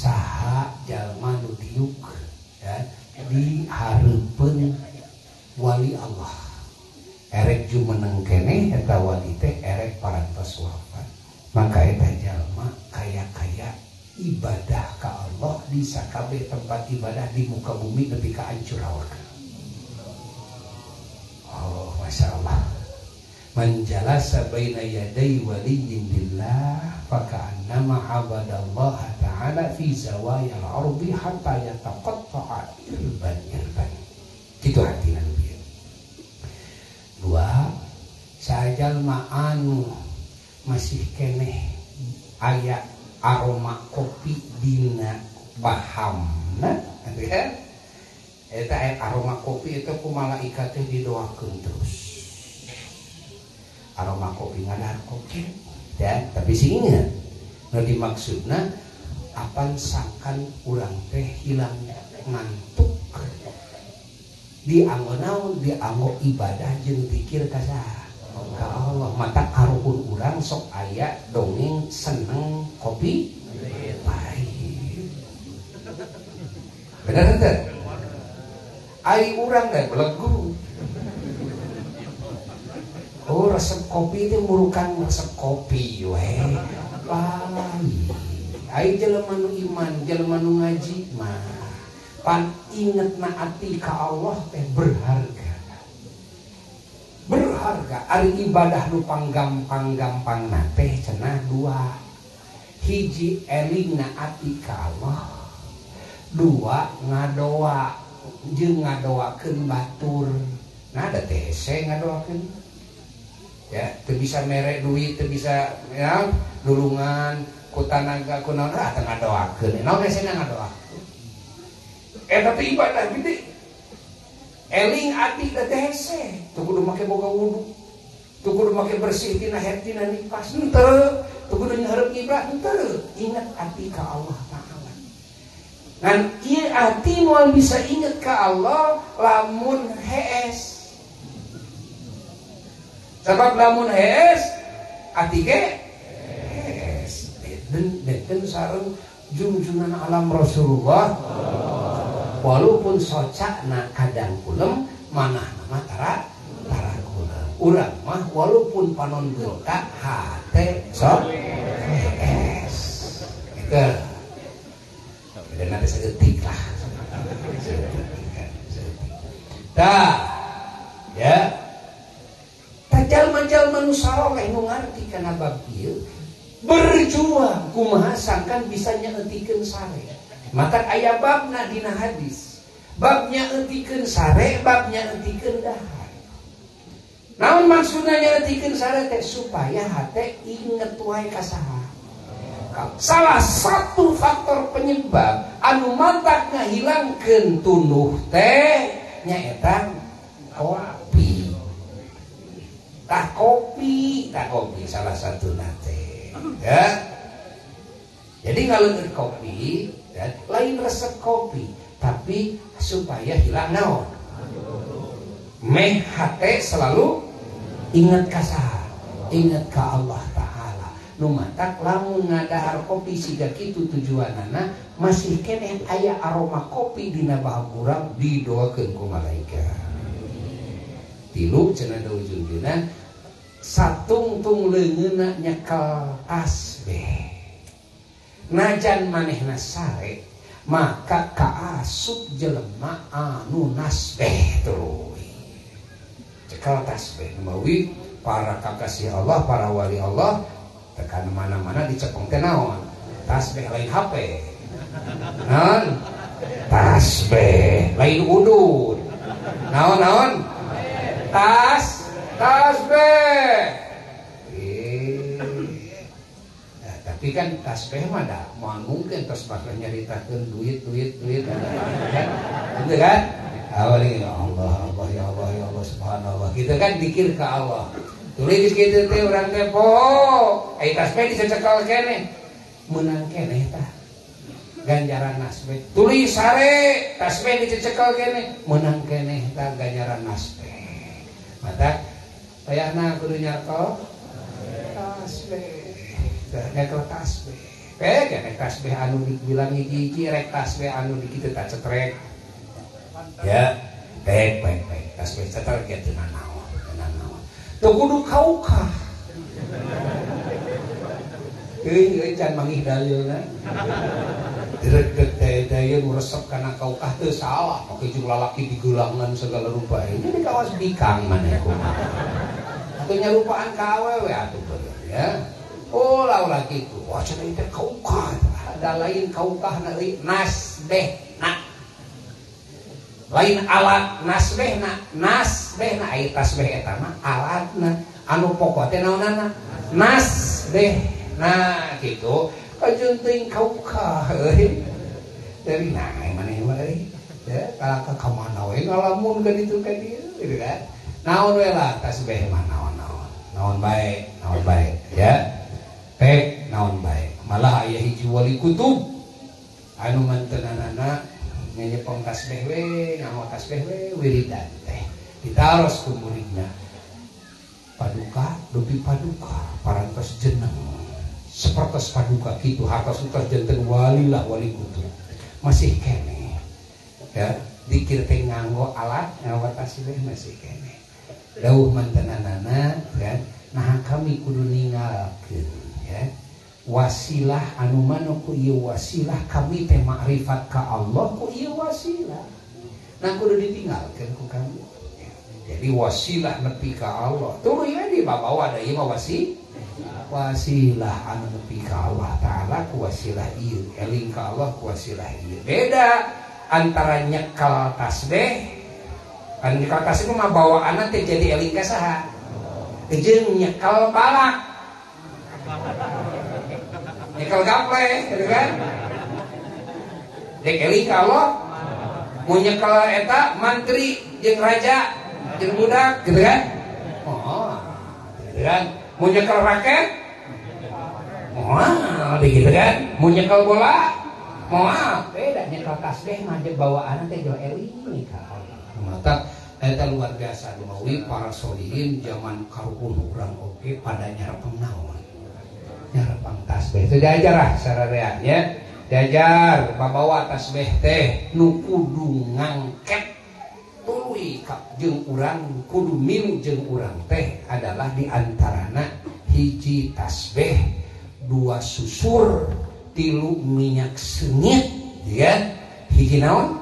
A: saha jalma nu diuk ya di hareupeun wali Allah erek jumeneng keneh eta wali teh erek parantos wafat. Maka eta jalma kaya-kaya ibadah ka Allah di sakabeh tempat ibadah di muka bumi nepi ka hancur awak. Oh, Masya Allah. Menjalasa baina yaday waliyyin billah faka'annama abadallah ta'ala fi zawayal ardi hatta yataqatta'a irban. Itu hati Nabi. Dua, sajal ma'anu masih keneh aya aroma kopi dina pahamna kan? Eta aroma kopi itu ku malaikat teh didoakeun terus. Aroma kopi ngadar kopi dan tapi sing ingat nu dimaksudna apan sangkan urang teh hilang ngantuk dianggo naon dianggo ibadah jeung zikir ka Allah. Mata karuhun urang sok aya dongeng seneng kopi pahit. Bener teh? Ai urang teh belegu. Oh, resep kopi itu murukan resep kopi we. Pahit. Ai jelema nu iman, jelema nu ngaji mah pan ingetna ati ka Allah teh berharga. Berharga ari ibadah nu panggampang teh cenah dua. Hiji elingna ati ka Allah. Dua ngadoa jeung ngadoakeun batur. Nah da teh se ngadoakeun. Ya, teu bisa mere duit, teu bisa ya dulungan ku tanaga ku naon teh ngadoakeun. Naon se ngadoakeun. Eta teh ibadah gede. Eling ati teh hese, teu kudu make boga wudu. Teu kudu make bersih tina hertina nifas henteu, teu kudu nyaharep ngiblat henteu. Ingat ati ka Allah Taala. Ngan ieu ati moal bisa inget ka Allah lamun hees. Sebab lamun hees ati ge hees. Den sareng junjunan alam Rasulullah. Walaupun socakna kadang kulem manah nama tara kulem. Urang mah walaupun panon gentak hate sok es. Itu. Dan nanti sedetik lah. Dah, ya. Tajal-majal manusaroleh nu ngarti kana bab ieu berjuang kumaha sangkan bisa nyaetikeun sare. Maka aya babna dina hadis. Babnya eutikeun sare, babnya eutikeun dahar. Namun maksudna nyaetikeun sare teh supaya hate inget wae ka saha. Salah satu faktor penyebab anu mantak ngahilangkeun tunduh teh nyaeta kopi. Tak kopi salah satu nate. Ya. Jadi kalau kopi dan lain resep kopi, tapi supaya hilang naon. Meh hate selalu ingat ka saha? Ingat ka Allah Taala. Nu matak lamun ngadahar kopi siga kitu tujuanana masih keneh aya aroma kopi dina bahag urang didoakeun ku malaikat. Tilu cenah dawu junjungan satungtung leungeunna nyekel tasbih. Najan manehna sare maka kaasup jelema anu nasbeh tuluy. Cekal tasbih mawi para kakasih Allah, para wali Allah tekan mana-mana dicepeng teh naon? Tasbih lain HP. Naon? Tasbih lain udud. Naon? Tasbih. Tapi kan tasbih mah da moal mungkin tos bakal nyaritakeun duit kan. Betul kan? Awali ya Allah subhanallah. Kita kan zikir ke Allah. Tulis kitu teh urang teh poho. Ai tasbih dicekal keneh. Meunang keneh tah. Ganjaran tasbih. Tulis sare tasbih dicekal keneh. Meunang keneh tah ganjaran tasbih. Mata tayana kudu nyakel tasbih. Nyekel tasbih. Nek tasbih anu dibilang hiji rek tasbih anu di kitu tak cetrek. Ya. baik tasbih setel ge teu naon teu kudu kaukah euy can mangih dalilna direk teh daya nu resep kana kaukah teu salah make jeung lalaki digeulangan segala rupa ini kawas bikang maneh kumaha atuh nyarupaan ka awewe atuh bener ya oh laula kitu wah cenah teh kaukah ada lain kaukah nasbehna lain alat nasbehna aya tasbih eta mah alatna anu pokok teh naonnana nasbehna kitu kajunting kaukah euy dari nae maneh mah euy ya kalaka ka mana we ngalamun ka ditu ka dieu gitu kan naon we lah tasbih mah naon bae ya pek naon bae malah aya hiji wali kutub anu manteunanana nyepeng tasbih we ngamo tasbih we wiridan teh ditaros ku muridna paduka dupi paduka parantos jeneng sapertos paduka kitu hartos utas janten wali lah wali kutub masih kene ya dikir teh nganggo alat ngawa tasbih masih kene dawuh mantenanana kan nah kami kudu ninggalkeun ya wasilah anu manu ku ieu wasilah kami teh makrifat ka Allah ku ieu wasilah nah kudu ditinggalkeun ku kami ya. Jadi wasilah nepi ka Allah tuluy we dibawa da ieu mah wasilah anu nepi ka Allah taala ku wasilah ieu eling ka Allah ku wasilah ieu beda antara nyekal tasbih kan nyekal tasbih mah bawaanna teh jadi eling ka saha jeung nyekal balak nyekal gaple gitu kan dek eling ka Allah mun nyekal eta mantri jeung raja jeung budak gitu kan oh gitu kan mun nyekal raket moal gitu kan mun nyekal bola moal beda nyekal tasbih mah bawaanna teh jo eling ka Allah mata eta luar biasa dumawi para solihin zaman karuhun urang oge pada nyarepeng naon nyarepeng tasbih teu diajar ah sararea ya diajar babawa tasbih teh nu kudu ngangket tuluy ka jeung urang kudu milu jeung urang teh adalah diantarana hiji tasbih dua susur tilu minyak sengit ya hiji naon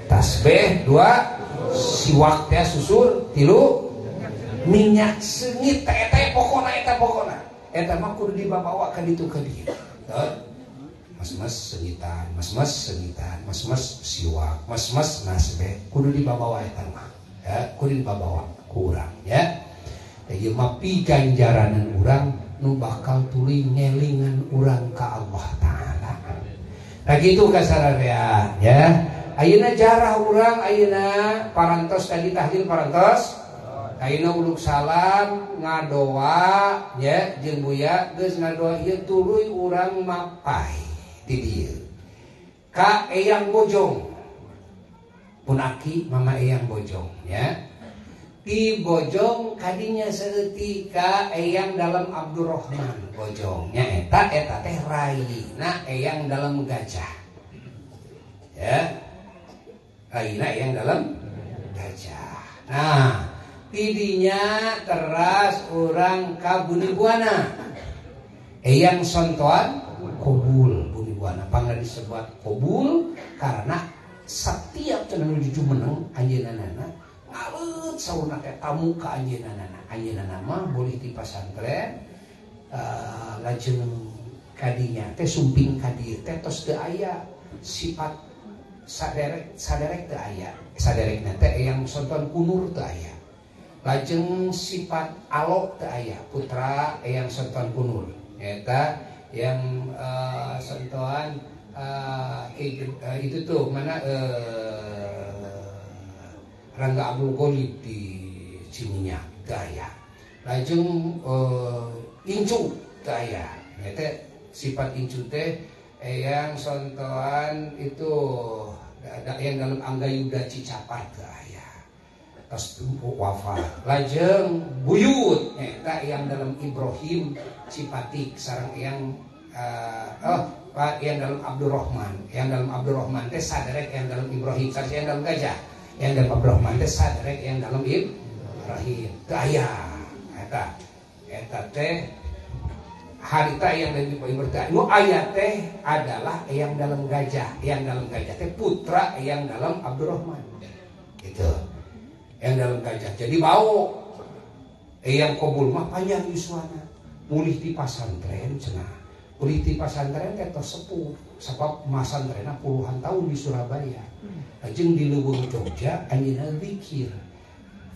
A: tasbih dua siwak teh susur tilu minyak sengit teh pokona eta mah kudu dibawa ka ditu ka dieu mas-mas sengitan mas-mas siwak mas-mas nasbeh kudu dibawa eta mah ya kudu dibawa ku urang ya ieu mah piganjaranan urang nu bakal tuluy ngelingan urang ka Allah taala nah kitu kasararea ya ayeuna jarah urang ayeuna parantos tadi tahlil parantos ayeuna uluk salam ngadoa ya jeung buya geus ngadoa ieu tuluy urang mapai di dieu ka eyang bojong pun aki mama eyang bojong ya di bojong kadinya saeutika eyang dalam Abdurrahman bojong nya eta teh raina eyang dalam gajah ya raina yang dalam gajah. Nah, tidinya teras orang ka Bunibuana. Eyang sontoan kobul Bunibuana. Pangna disebut kobul karena setiap cenah nuju meneng anjeunana ngalut sauna teh tamu ka anjeunana. Anjeunana mah boleh di pasantren lajeng kadinya teh sumping ka dieu teh tos teu aya sifat saderek teu aya saderekna teh yang sonton kunur teu aya lajeng sifat alok teu aya putra yang sonton kunur eta yang sontoan itu tuh mana Rangga Abdul Ghalib di Ciminyak teu aya lajeng incu teu aya eta sifat incu teh yang sontoan itu ada yang dalam Anggayuda Cicapat aya tos tumpuk wafat lajeng buyut eta yang dalam Ibrahim Cipatik sareng yang yang dalam Abdurrahman teh saderek yang dalam Ibrahim sareng yang dalam gajah yang dalam Abdurrahman teh saderek yang dalam Ibrahim teu aya eta teh harita yang dari bertanya nu aya teh adalah yang dalam gajah teh putra yang dalam Abdurrahman gitu yang dalam gajah jadi bau yang Qobul mah panjang yuswana mulih di pasantren cenah mulih di pasantren teh sepuh sebab masantrenna puluhan tahun di Surabaya jeung di leuweung Jogja anjeunna zikir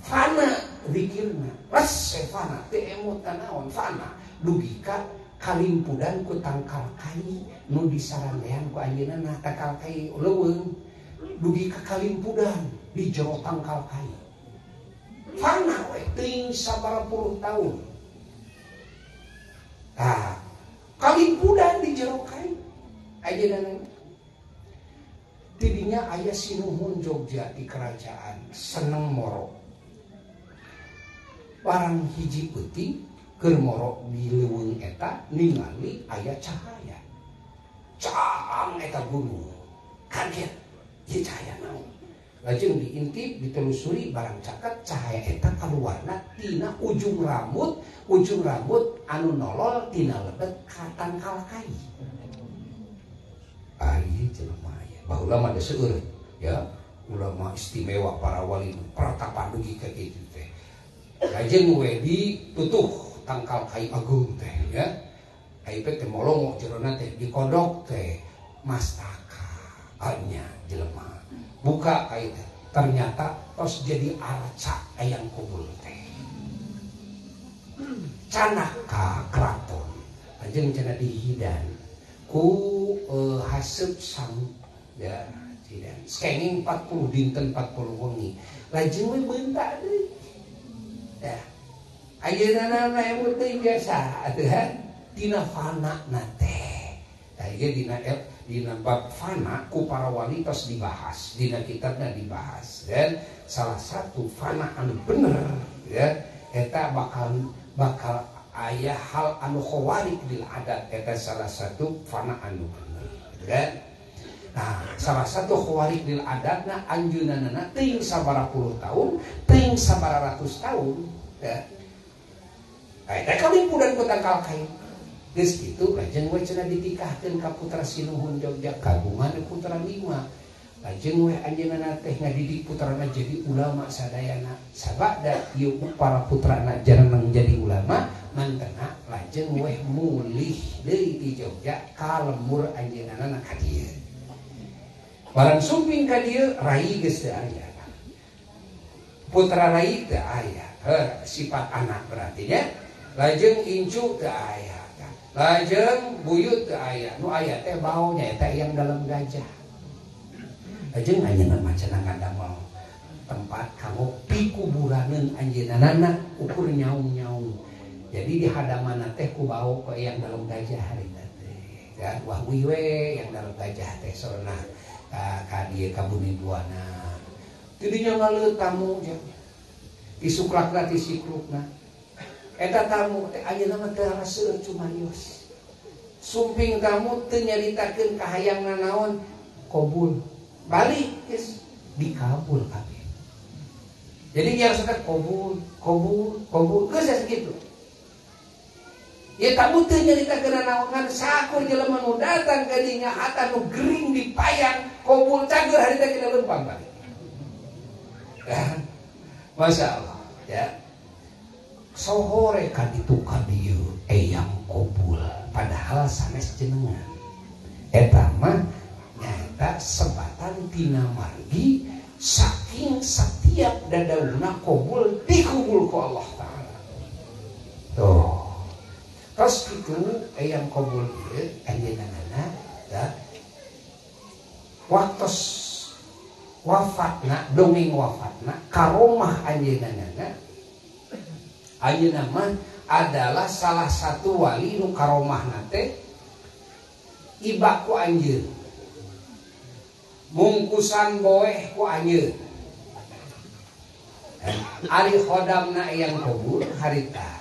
A: fana zikirna ras fana teu emot naon fana dugi ka kalimpudan ku tangkal kai nu disarandean ku anjeunna nah tangkal kai leuweung dugi ka kalimpudan di jero tangkal kai fana we teuing sabaraha puluh tahun kalimpudan di jero kai anjeunna tidinya aya Sinuhun Jogja di kerajaan seneng moro barang hiji peuting keur moro di leuweung eta ningali aya cahaya caang eta gunung kaget ieu cahaya naon lajeng diintip ditelusuri barang caket cahaya eta kaluarna tina ujung rambut anu nolol tina lebet ka tangkal kai ieu jelema aya baheula mah seueur ya ulama istimewa para wali pratapan dugi ka kitu teh lajeng we ditutuh tangkal kai agung teh ya kai teh molong jerona teh dikodok teh mastaka anya jelema buka kai teh ternyata tos jadi arca ayang Qobul teh canaka keraton lajeng cenah dihidan ku haseup sang ya tidak skenging 40 dinten 40 wengi lajeng we beunta deui ya ayeuna mah emut teh biasa atuh dina fana na teh ieu dina bab fana ku para wali tos dibahas dina kitabna dibahas dan salah satu fana anu bener ya eta bakal aya hal anu khawarik lil adat eta salah satu fana anu bener kan nah salah satu khawarik lil adatna anjeunna teuing sabaraha puluh tahun teuing sabaraha ratus tahun ya eta kalimpudan ku tangkal kai geus kitu lajeng we cenah ditikahkeun ka putra Sinuhun Jogja kagungan putra 5 lajeng we anjeunna teh ngadidik putrana jadi ulama sadayana sabada ieu para putrana jarang jadi ulama mantena lajeng we mulih deui di Jogja ka lembur anjeunna ka dieu barang sumping ka dieu rai geus teu aya putra rai teu aya sifat anak berarti nya lajeng incu teu aya lajeng buyut teu aya nu aya teh baonya eta yang dalam gajah lajeng anjeunna mah cenah ngadamel tempat kanggo pikuburaneun anjeunna ukur nyaung-nyaung jadi di hadamanna teh ku bau ku yang dalam gajah harita teh ya wah we yang dalam gajah teh sorna ka dieu ka bumi buana tidinya ngaleut tamu disuklakna ti siklukna eta tamu teh ayeuna mah teu raseueur cumarios sumping tamu teu nyaritakeun kahayangna naon Qobul balik geus dikabul kabeh jadi yang suka Qobul geus sakitu ya tamu teu nyaritakeun naon sakur jelema nu datang ka dinya hata nu gering dipayang Qobul cager harita kita lempang balik Masya Allah ya sohore ka ditu ka dieu eyang Qobul padahal sanes jenengan eta mah nyata sebatan tina margi saking setiap dadauna Qobul dikubul ku Allah taala tuh terus kitu eyang Qobul ieu anjeunna ya waktu wafatna dongeng wafatna karomah anjeunna mah adalah salah satu wali nu karomahna teh iba ku anjeun mungkusan boeh ku anjeun ari khodamna eyang Qobul harita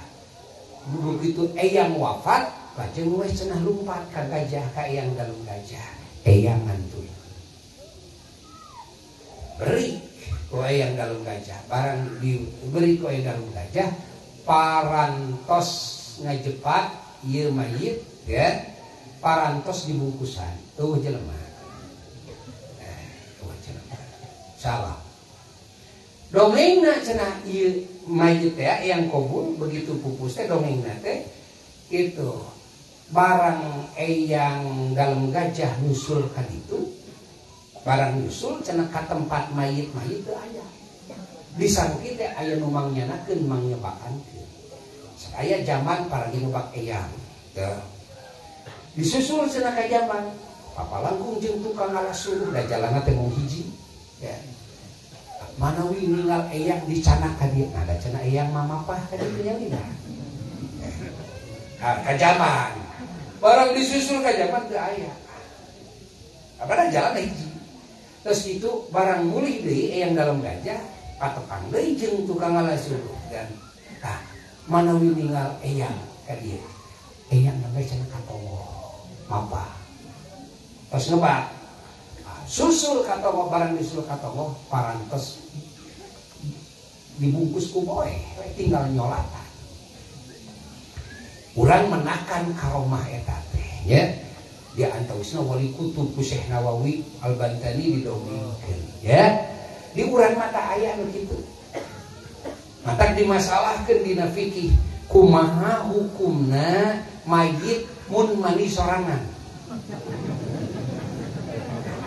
A: begitu eyang wafat lajeng we cenah lumpat ka gajah ka eyang dalam gajah eyang ngantuy beri ku yang dalam gajah barang diberi ku yang dalam gajah parantos ngajepat ieu mayit ya parantos dibungkusan tuh jelema salah dongengna cenah ieu mayit ya yang kubur begitu pupus teh dongengna teh itu barang yang dalam gajah nyusul ka ditu barang nyusul cenah ka tempat mayit-mayit teu aya disangki teh aya nu mangyanakeun mangnyebakankeun aya zaman para ginubak eyang teh disusul cenah ka zaman papa langkung jeung tukang ngalasun da jalanna teh mung hiji ya manawi ninggal eyang dicanak ka dieu ada cenah eyang mamapah ka dieu nya dina ka zaman barang disusul ka zaman teu aya abada jalan hiji terus itu barang mulih deui eyang dalam gajah patokan deui jeung tukang ngalasun dan tah manawi ninggal eyang ka dieu eyang nangge cenah katongo mapa terus ngebak susul katongo barang disusul katongo parantos dibungkus ku boe tinggal nyolatan urang menakan karomah eta teh nya dia antausna wali kutub Syekh Nawawi Al-Bantani didongengkeun ya di urang mata aya nu kitu mata dimasalahkeun dina fikih kumaha hukumna mayit mun mani sorangan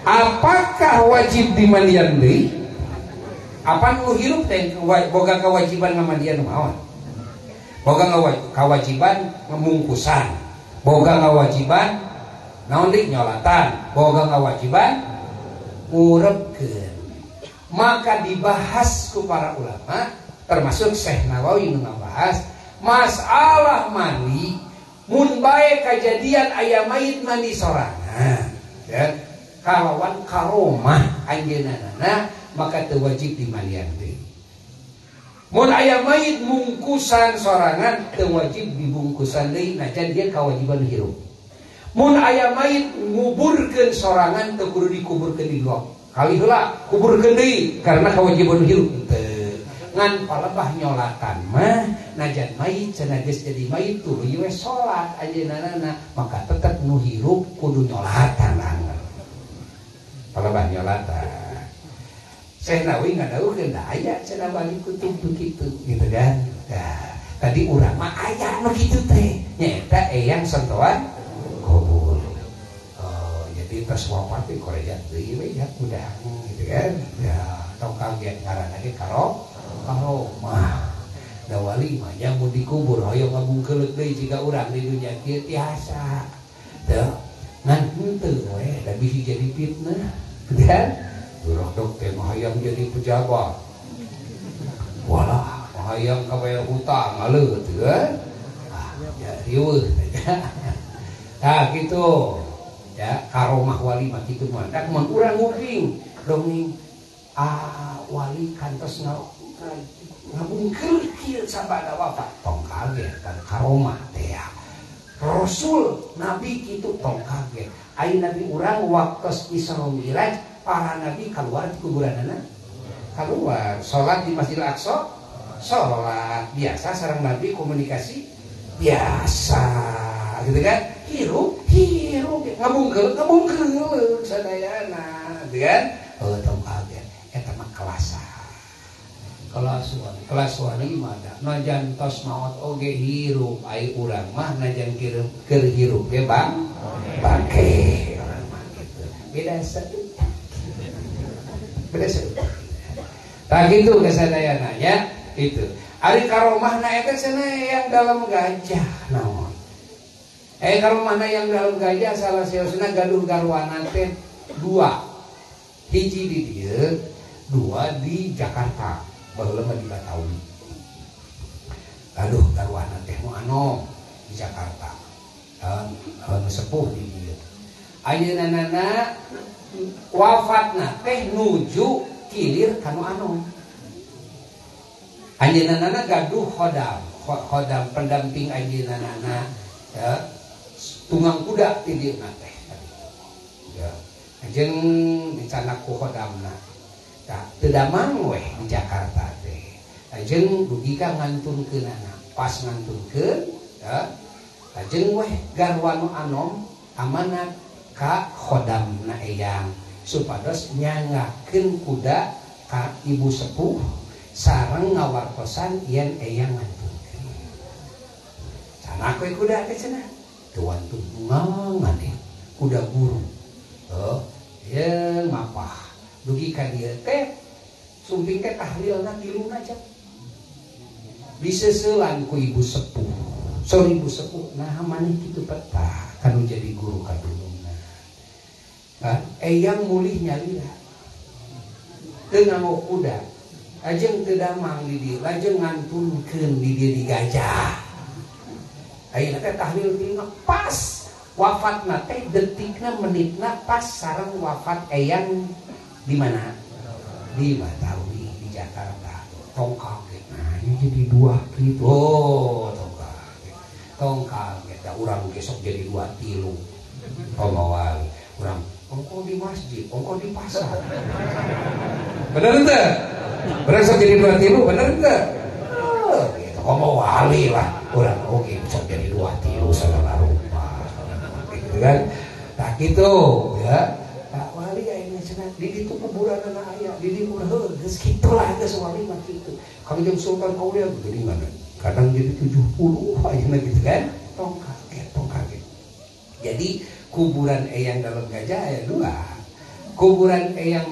A: apakah wajib dimandian deui apa nu hirup teh boga kewajiban ngamandian mawon boga kewajiban ngemungkusan boga kewajiban naon deui nyolatan boga kewajiban ngurebkeun maka dibahas ku para ulama termasuk Syekh Nawawi nu ngabahas masalah mandi mun bae kajadian aya mayit mandi sorangan ya kalawan karomah anjeunna maka teu wajib dimandian deui mun aya mayit mungkusan sorangan teu wajib dibungkusan deui najan dia kawajiban hirup mun aya mayit nguburkeun sorangan teu kudu dikuburkeun di luar kali heula kuburkeun deui karena kawajiban hirup teu ngan palebah nyolatan mah najan mayit cenah geus jadi mayit tuluy we salat ajeunna maka tetep nu hirup kudu nyolatan anggar palebah nyolatan Syekh Nawawi ngadawuhkeun da aya cenah wali kutub begitu gitu kan nah, tadi urang mah aya nu kitu teh nyaeta eyang sentoan kubur oh jadi tos wafat teh korejat deui we ya udang gitu kan ya tongkang ge ngaranna ge karomah da wali mah nya mun dikubur hoyong ngabungkeuleuk deui jiga urang di dunya kieu tiasa teu ngan henteu we da bisi jadi fitnah kan durok dok teh mah hayang jadi pejabat walah mah hayang kabayar hutang ngaleut teu ya riweuh nah gitu ya karomah wali mah kitu mah dak mun urang nguping dongeng wali kantos ngabungkeul kieu sabada wafat tong kaget kan karomah teh Rasul Nabi kitu tong kaget ai Nabi urang waktos Isra Mi'raj para nabi keluar di kuburanana keluar sholat di Masjidil Aqsa sholat biasa sareng nabi komunikasi biasa gitu kan hirup ngabungkeul sadayana gitu kan oh tong kaget eta mah kelasan gimana najan tos maot oge hirup ai urang mah najan keur hirup ge bang bangke urang mah kitu beda tak gitu kesadayana ya itu ari karomahna eta cenah yang dalam gajah naon karomahna yang dalam gajah salah seusna gaduh garwana teh dua hiji di dieu dua di Jakarta baheula mah di Batawi gaduh garwana teh mu anom di Jakarta sepuh di dieu ayeunana wafatna teh nuju kilir kanu anom anjeunna gaduh khodam pendamping anjeunna ya tunggang kuda ti dieu teh ya ajeng dicanak ku khodamna tedamang weh di Jakarta teh ajeng dugi ka ngantunkeun anak pas ngantunkeun ya ajeng weh garwa nu anom amanat ka khodamna eyang supados nyangakeun kuda ka ibu sepuh sareng ngawartosan yen eyang ngantunkeun sana koe kuda teh cenah tuan tuntungan deh kuda guru yang mapah dugi ka dieu teh sumping teh tahlilna tiluna aja diseuselan ku ibu sepuh sorry ibu sepuh nah maneh kitu peta kanu jadi guru kadulungna kan eyang mulih nyalira teu nganggo kuda ajeng teu damang di dieu lajeng ngantunkeun di dieu di gajah ayeuna teh tahlil tiluna pas wafatna teh detikna menitna pas sareng wafat eyang di mana? Di Batawi, di Jakarta. Tong kaget. Nah, ini jadi 2 gitu. Oh, tong kaget. Da urang besok jadi 2 tilu. Pemawali. Urang ongko di masjid, ongko di pasar. Bener teu? Berasa jadi 2 tilu, bener teu? Oh, gitu. Pemawali lah. Urang oke besok jadi 2 tilu saudara rupa. Gitu kan? Tak gitu, ya. Tak wali ayeuna cenah di ditu kuburan anak aya di ditu geus kitu lah geus wali mah kitu Kangjeng Sultan Aulia jadi mana kadang jadi 70 ayeuna gitu kan tong kaget jadi kuburan eyang dalam gajah aya 2 kuburan eyang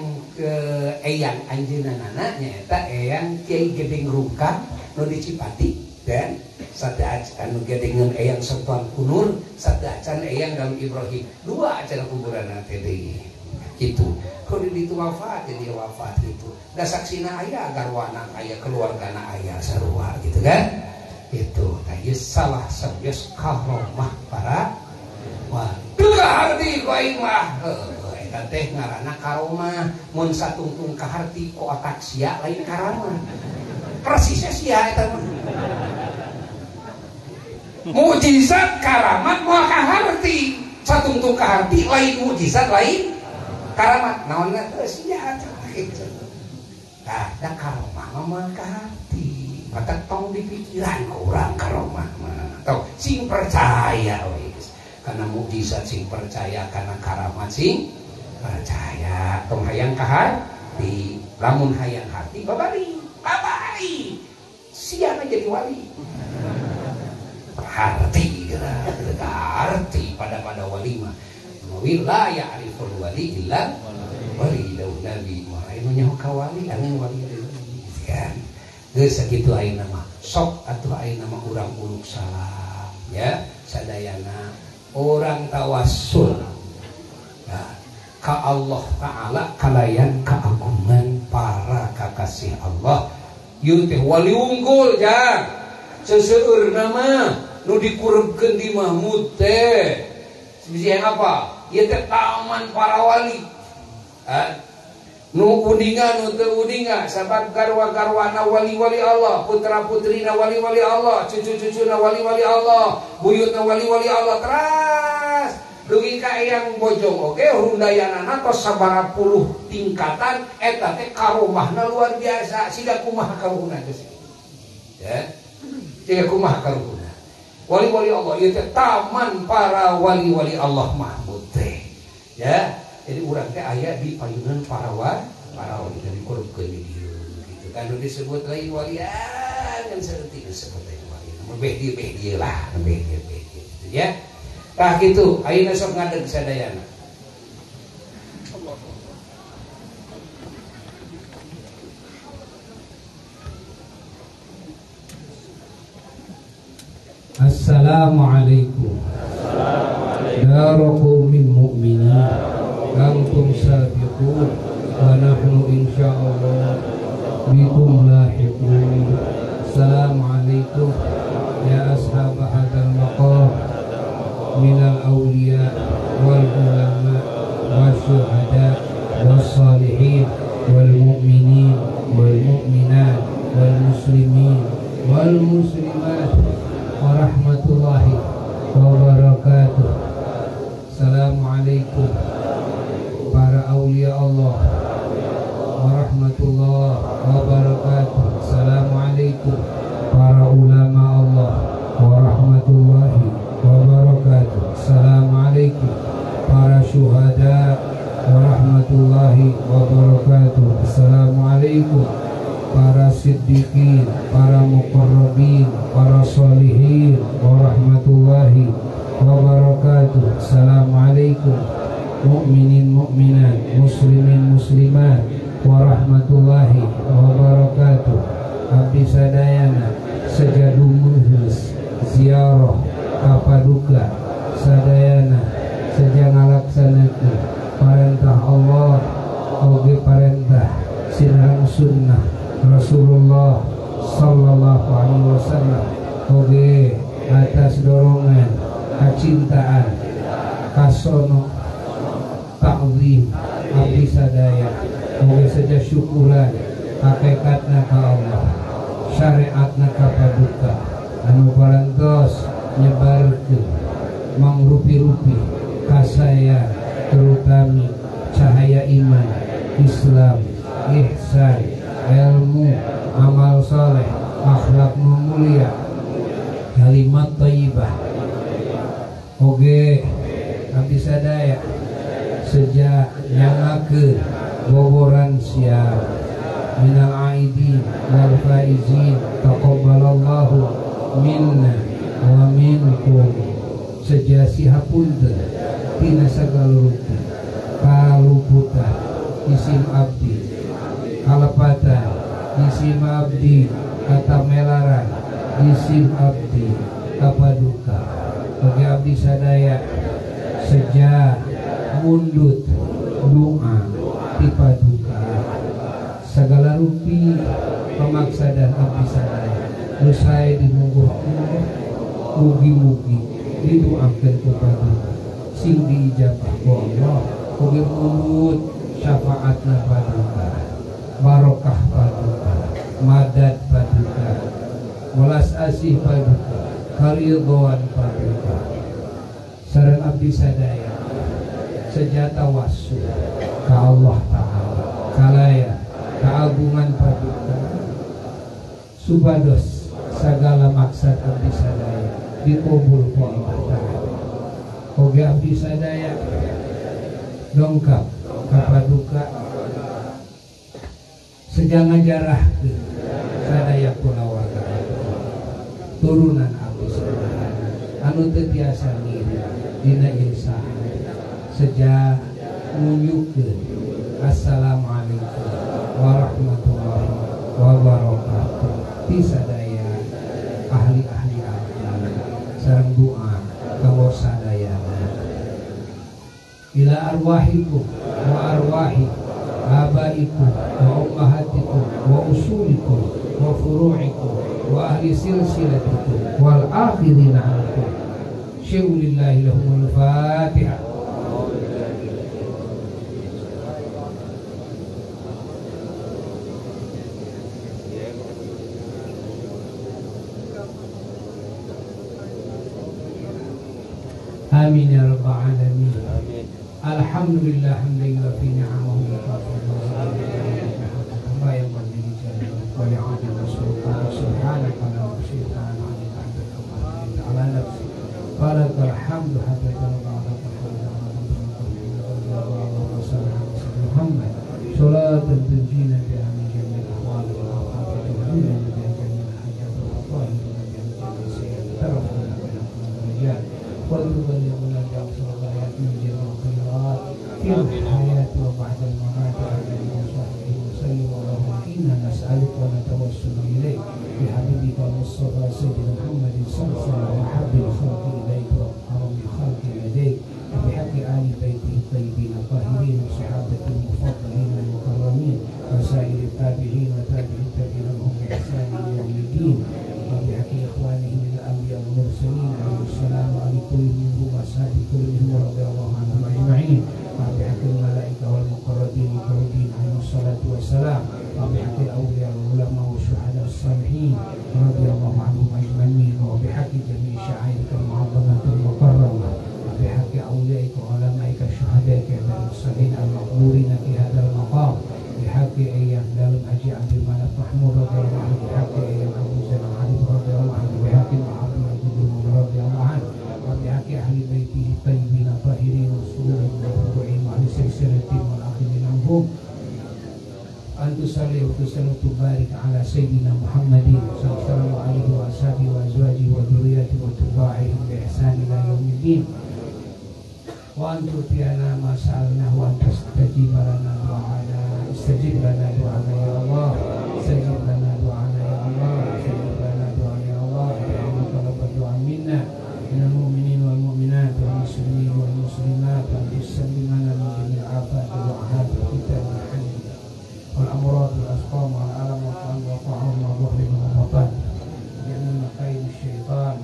A: eyang anjeunna anaknya eta eyang Kiai Gedeng Rungkang nu di Cipati dan sate anu gedengeun eyang Sertuan Kunur sate acan eyang Dalam Ibrahim 2 acan kuburan teh deui gitu kalau di itu wafat jadi wafat gitu da saksina aya garwana aya keluargana aya sarua gitu kan itu tah salah sabeus karomah para wali teu kaharti ku aing mah eta teh ngaranna karomah mun satungtung kaharti ku otak sia lain karamah persisnya sia eta mah mukjizat karamat moal kaharti satungtung kaharti lain mukjizat lain karamat naon sia gitu. Nah, da karomah mah ka hati. Mata tong di pikiran ku urang karomah mah. Tong sing percaya we. Kana mukjizat sing percaya kana karamat sing percaya. Tong hayang ka hati. Lamun hayang hati babari. Sia jadi wali. Perhati arti pada wali mah. Wilayah ariful wali illa wali daun nabi anu nyaho ka wali angin wali kan geus sakitu ayeuna mah sok atuh ayeuna mah urang uluk salam ya sadayana orang tawassul nah, ka Allah taala kalayan keagungan para kakasih Allah ieu teh wali unggul jang seseueurna mah nu dikurebkeun di Mahmud teh sebiji apa ieu teh taman para wali. Nu udingan nu teu udingan sabab garwa-garwana wali-wali Allah, putra-putrina wali-wali Allah, cucu-cucuna wali-wali Allah, buyutna wali-wali Allah teras. Dugi ka eyang bojong oge rundayanana tos sabaraha puluh tingkatan eta teh karomahna luar biasa. Siga kumaha karuhuna geus. Ya. Siga kumaha karuhuna. Wali-wali Allah ieu teh taman para wali-wali Allah Mahmud teh. Ya, jadi urang teh aya di payunan para wali dari kurupkeun di dieu gitu kan disebut lain walian kan seperti disebut lain wali. Lebih dia lah, lebih dia gitu ya. Tah kitu ayeuna sok ngadeg sadayana. Assalamualaikum. Assalamualaikum. Min mu'minin. Antum sabiqun wa nahnu insyaallah bikum lahiqun. Assalamualaikum ya ashab hadzal maqam minal awliya wal ulama wasyuhada wassalihin wal mu'minin wal mu'minat wal muslimin wal muslimat warahmatullahi wabarakatuh. Assalamualaikum para aulia Allah warahmatullahi para siddiqin, para muqarrabin, para sholihin, warahmatullahi wabarakatuh. Assalamualaikum mu'minin mu'minat, muslimin muslimat, warahmatullahi wabarakatuh. Abdi sadayana sejadumuhus ziarah kapaduka sadayana sejang ngalaksanakeun parentah Allah oge parentah sirang sunnah Rasulullah sallallahu alaihi wasallam oge atas dorongan kacintaan kasono ta'zim abdi sadaya oge saja syukuran hakikatna ka Allah syariatna ka paduka anu parantos nyebarkeun mangrupi-rupi kasaya terutama cahaya iman Islam ihsan ilmu amal saleh akhlak mulia kalimat thayyibah oge abdi sadaya sejak nyangakeun boboran siap minal aidin wal faizin taqabbalallahu minna wa minkum sejasi hapunten tina sagalurupna kaluputan isim abdi kalepatan isim abdi kata melaran isim abdi kapaduka bagi abdi sadaya sejak mundut doa ti paduka segala rupi pemaksadan abdi sadaya usai dimungguh-mungguh mugi-mugi didoakeun ku paduka sing diijabah ku Allah ugi mundut syafaatna paduka barokah paduka madad paduka welas asih paduka karidhoan paduka sareng abdi sadaya sejata wasu ka Allah Ta'ala kalaya keagungan paduka supados sagala maksad abdi sadaya dikabul ku Allah Ta'ala oge abdi sadaya dongkap ka paduka sejang ngajarahkeun sadaya kulawarga turunan abdi sadaya anu teu tiasa ngiri dina insaan sejak nunjukkeun assalamualaikum warahmatullahi wabarakatuh ti sadaya ahli-ahli abdi sareng doa kanggo sadayana ila arwahikum wa arwahi abaikum wa ummahatikum wa usulikum wa furu'ikum wa ahli silsilatikum wal akhirina ankum syulillahi lahumul fatihah. Amin ya rabbal alamin. Alhamdulillah hamdan yuwafi ni'amahu wa yukafi ma yanbaghi li jalalihi wa li'adami sultanihi subhanaka la nuhsika ala nafsi falakal hamdu hatta tarda Muhammad salatan tunjina biha min jami'il ahwali wal afati wa tunjina biha jami'al hajat wal afwahi wa jami'al sayyi'ati tarafuna bil وتبلغنا بأقصى الغايات من جميع الخيرات في الحياة وبعد الممات عليه وصحبه وسلم اللهم إنا نسألك ونتوسل إليك بحبيبك المصطفى سيدنا محمد صلى الله عليه وسلم وحب الخلق إليك وأكرم الخلق لديك وبحق آل بيته الطيبين الطاهرين وصحابة المفضلين المكرمين وسائر التابعين وتابع التابعين لهم بإحسان إلى يوم الدين وبحق إخوانه من الأنبياء والمرسلين عليه السلام على كل منهم وأصحاب كل منهم رضي الله عنهم أجمعين وبحق الملائكة والمقربين المقربين عليهم الصلاة والسلام وبحق الأولياء والعلماء والشهداء الصالحين رضي الله عنهم أجمعين وبحق جميع شعائرك المعظمة المكرمة وبحق أوليائك وعلمائك شهدائك المرسلين المقبورين في هذا المقام بحق أيام دارم أجي عبد الملك محمود رضي الله عنه بحق أيام أبو زيد العريف رضي الله عنه بحق محمد الجدوم رضي الله عنه وبحق أهل بيته الطيبين الطاهرين والسرور المرفوعين وعلى سلسلة والآخرين عنهم أن تصلي وتسلم tubarik ala sayyidina Muhammadin sallallahu alaihi wa ashabihi wa azwajihi wa dzurriyyatihi wa tabi'ihim bi ihsan ila yaumiddin. Wa antu tiana masalna wa tastajib lana du'ana istajib lana du'ana ya Allah istajib lana du'ana ya Allah istajib lana du'ana ya Allah ya berdoa minna minal mu'minin wal mu'minat wal muslimin wal muslimat wa bisallimana min jamil afat wa ahad kita wal amrad wal asqam wal alam wal qam wa qa'um wa dhuhrin wa matan jangan makaid syaitan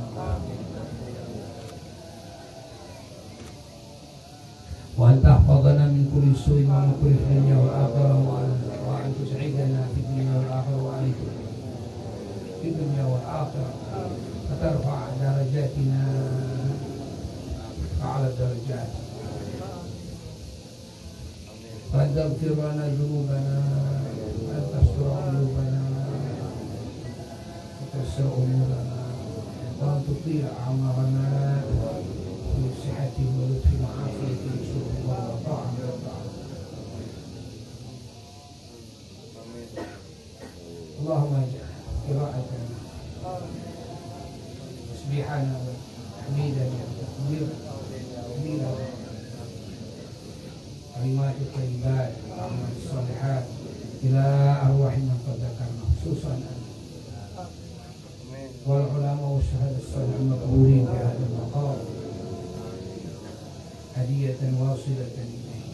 A: wa tahfadhana min kulli su'in wa min kulli dunya wal akhirah wa an tus'idana fid dunya wal akhirah wa an fid dunya wal akhirah wa tarfa' darajatina a'la darajat wa taghfir lana dhunubana wa tastur qulubana wa tasir umurana wa tuti' amalana bi sihhati wa lutfi wa afiyati wa ta'ala. Allahumma ij'al qira'atana tasbihana wa tahmidana wa takbirana kalimat thayyibat wa amal shalihat ila arwah man qaddakarna khususan wal ulama wa syuhada as-salihin maqburin fi hadha al-maqam hadiyatan wasilatan ilayhi.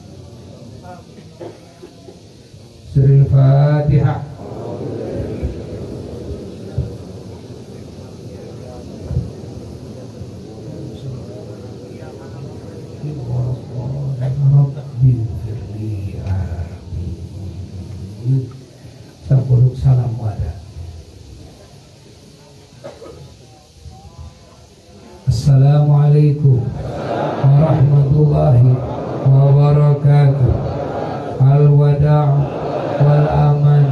A: Surah Al-Fatihah. Sabuluk salam wada. Assalamualaikum warahmatullahi wabarakatuh. Al-wada' wal aman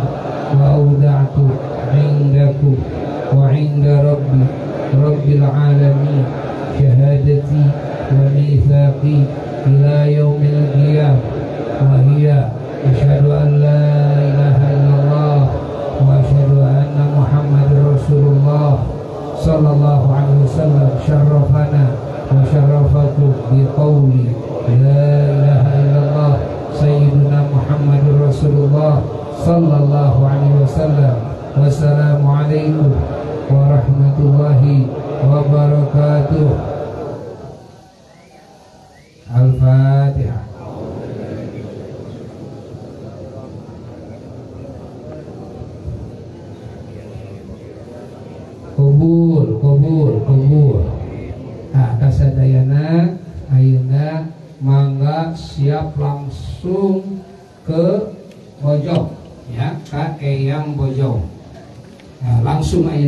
A: wa auda'tu indakum wa inda rabbil alamin syahadati wa mithaqi ila yaumil qiyamah wa hiya asyhadu an la ilaha illallah wa asyhadu anna muhammadar rasulullah sallallahu alaihi wasallam syarrafana wa syarrafakum bi qawli la ilaha illallah sayyiduna muhammadur rasulullah sallallahu alaihi wasallam. Wassalamu alaikum warahmatullahi wabarakatuh. Al-Fatihah. Kubur. Nah, kasadayana ayeuna mangga siap langsung ke Bojong ya, ka Eyang Bojong. Nah, langsung ayeuna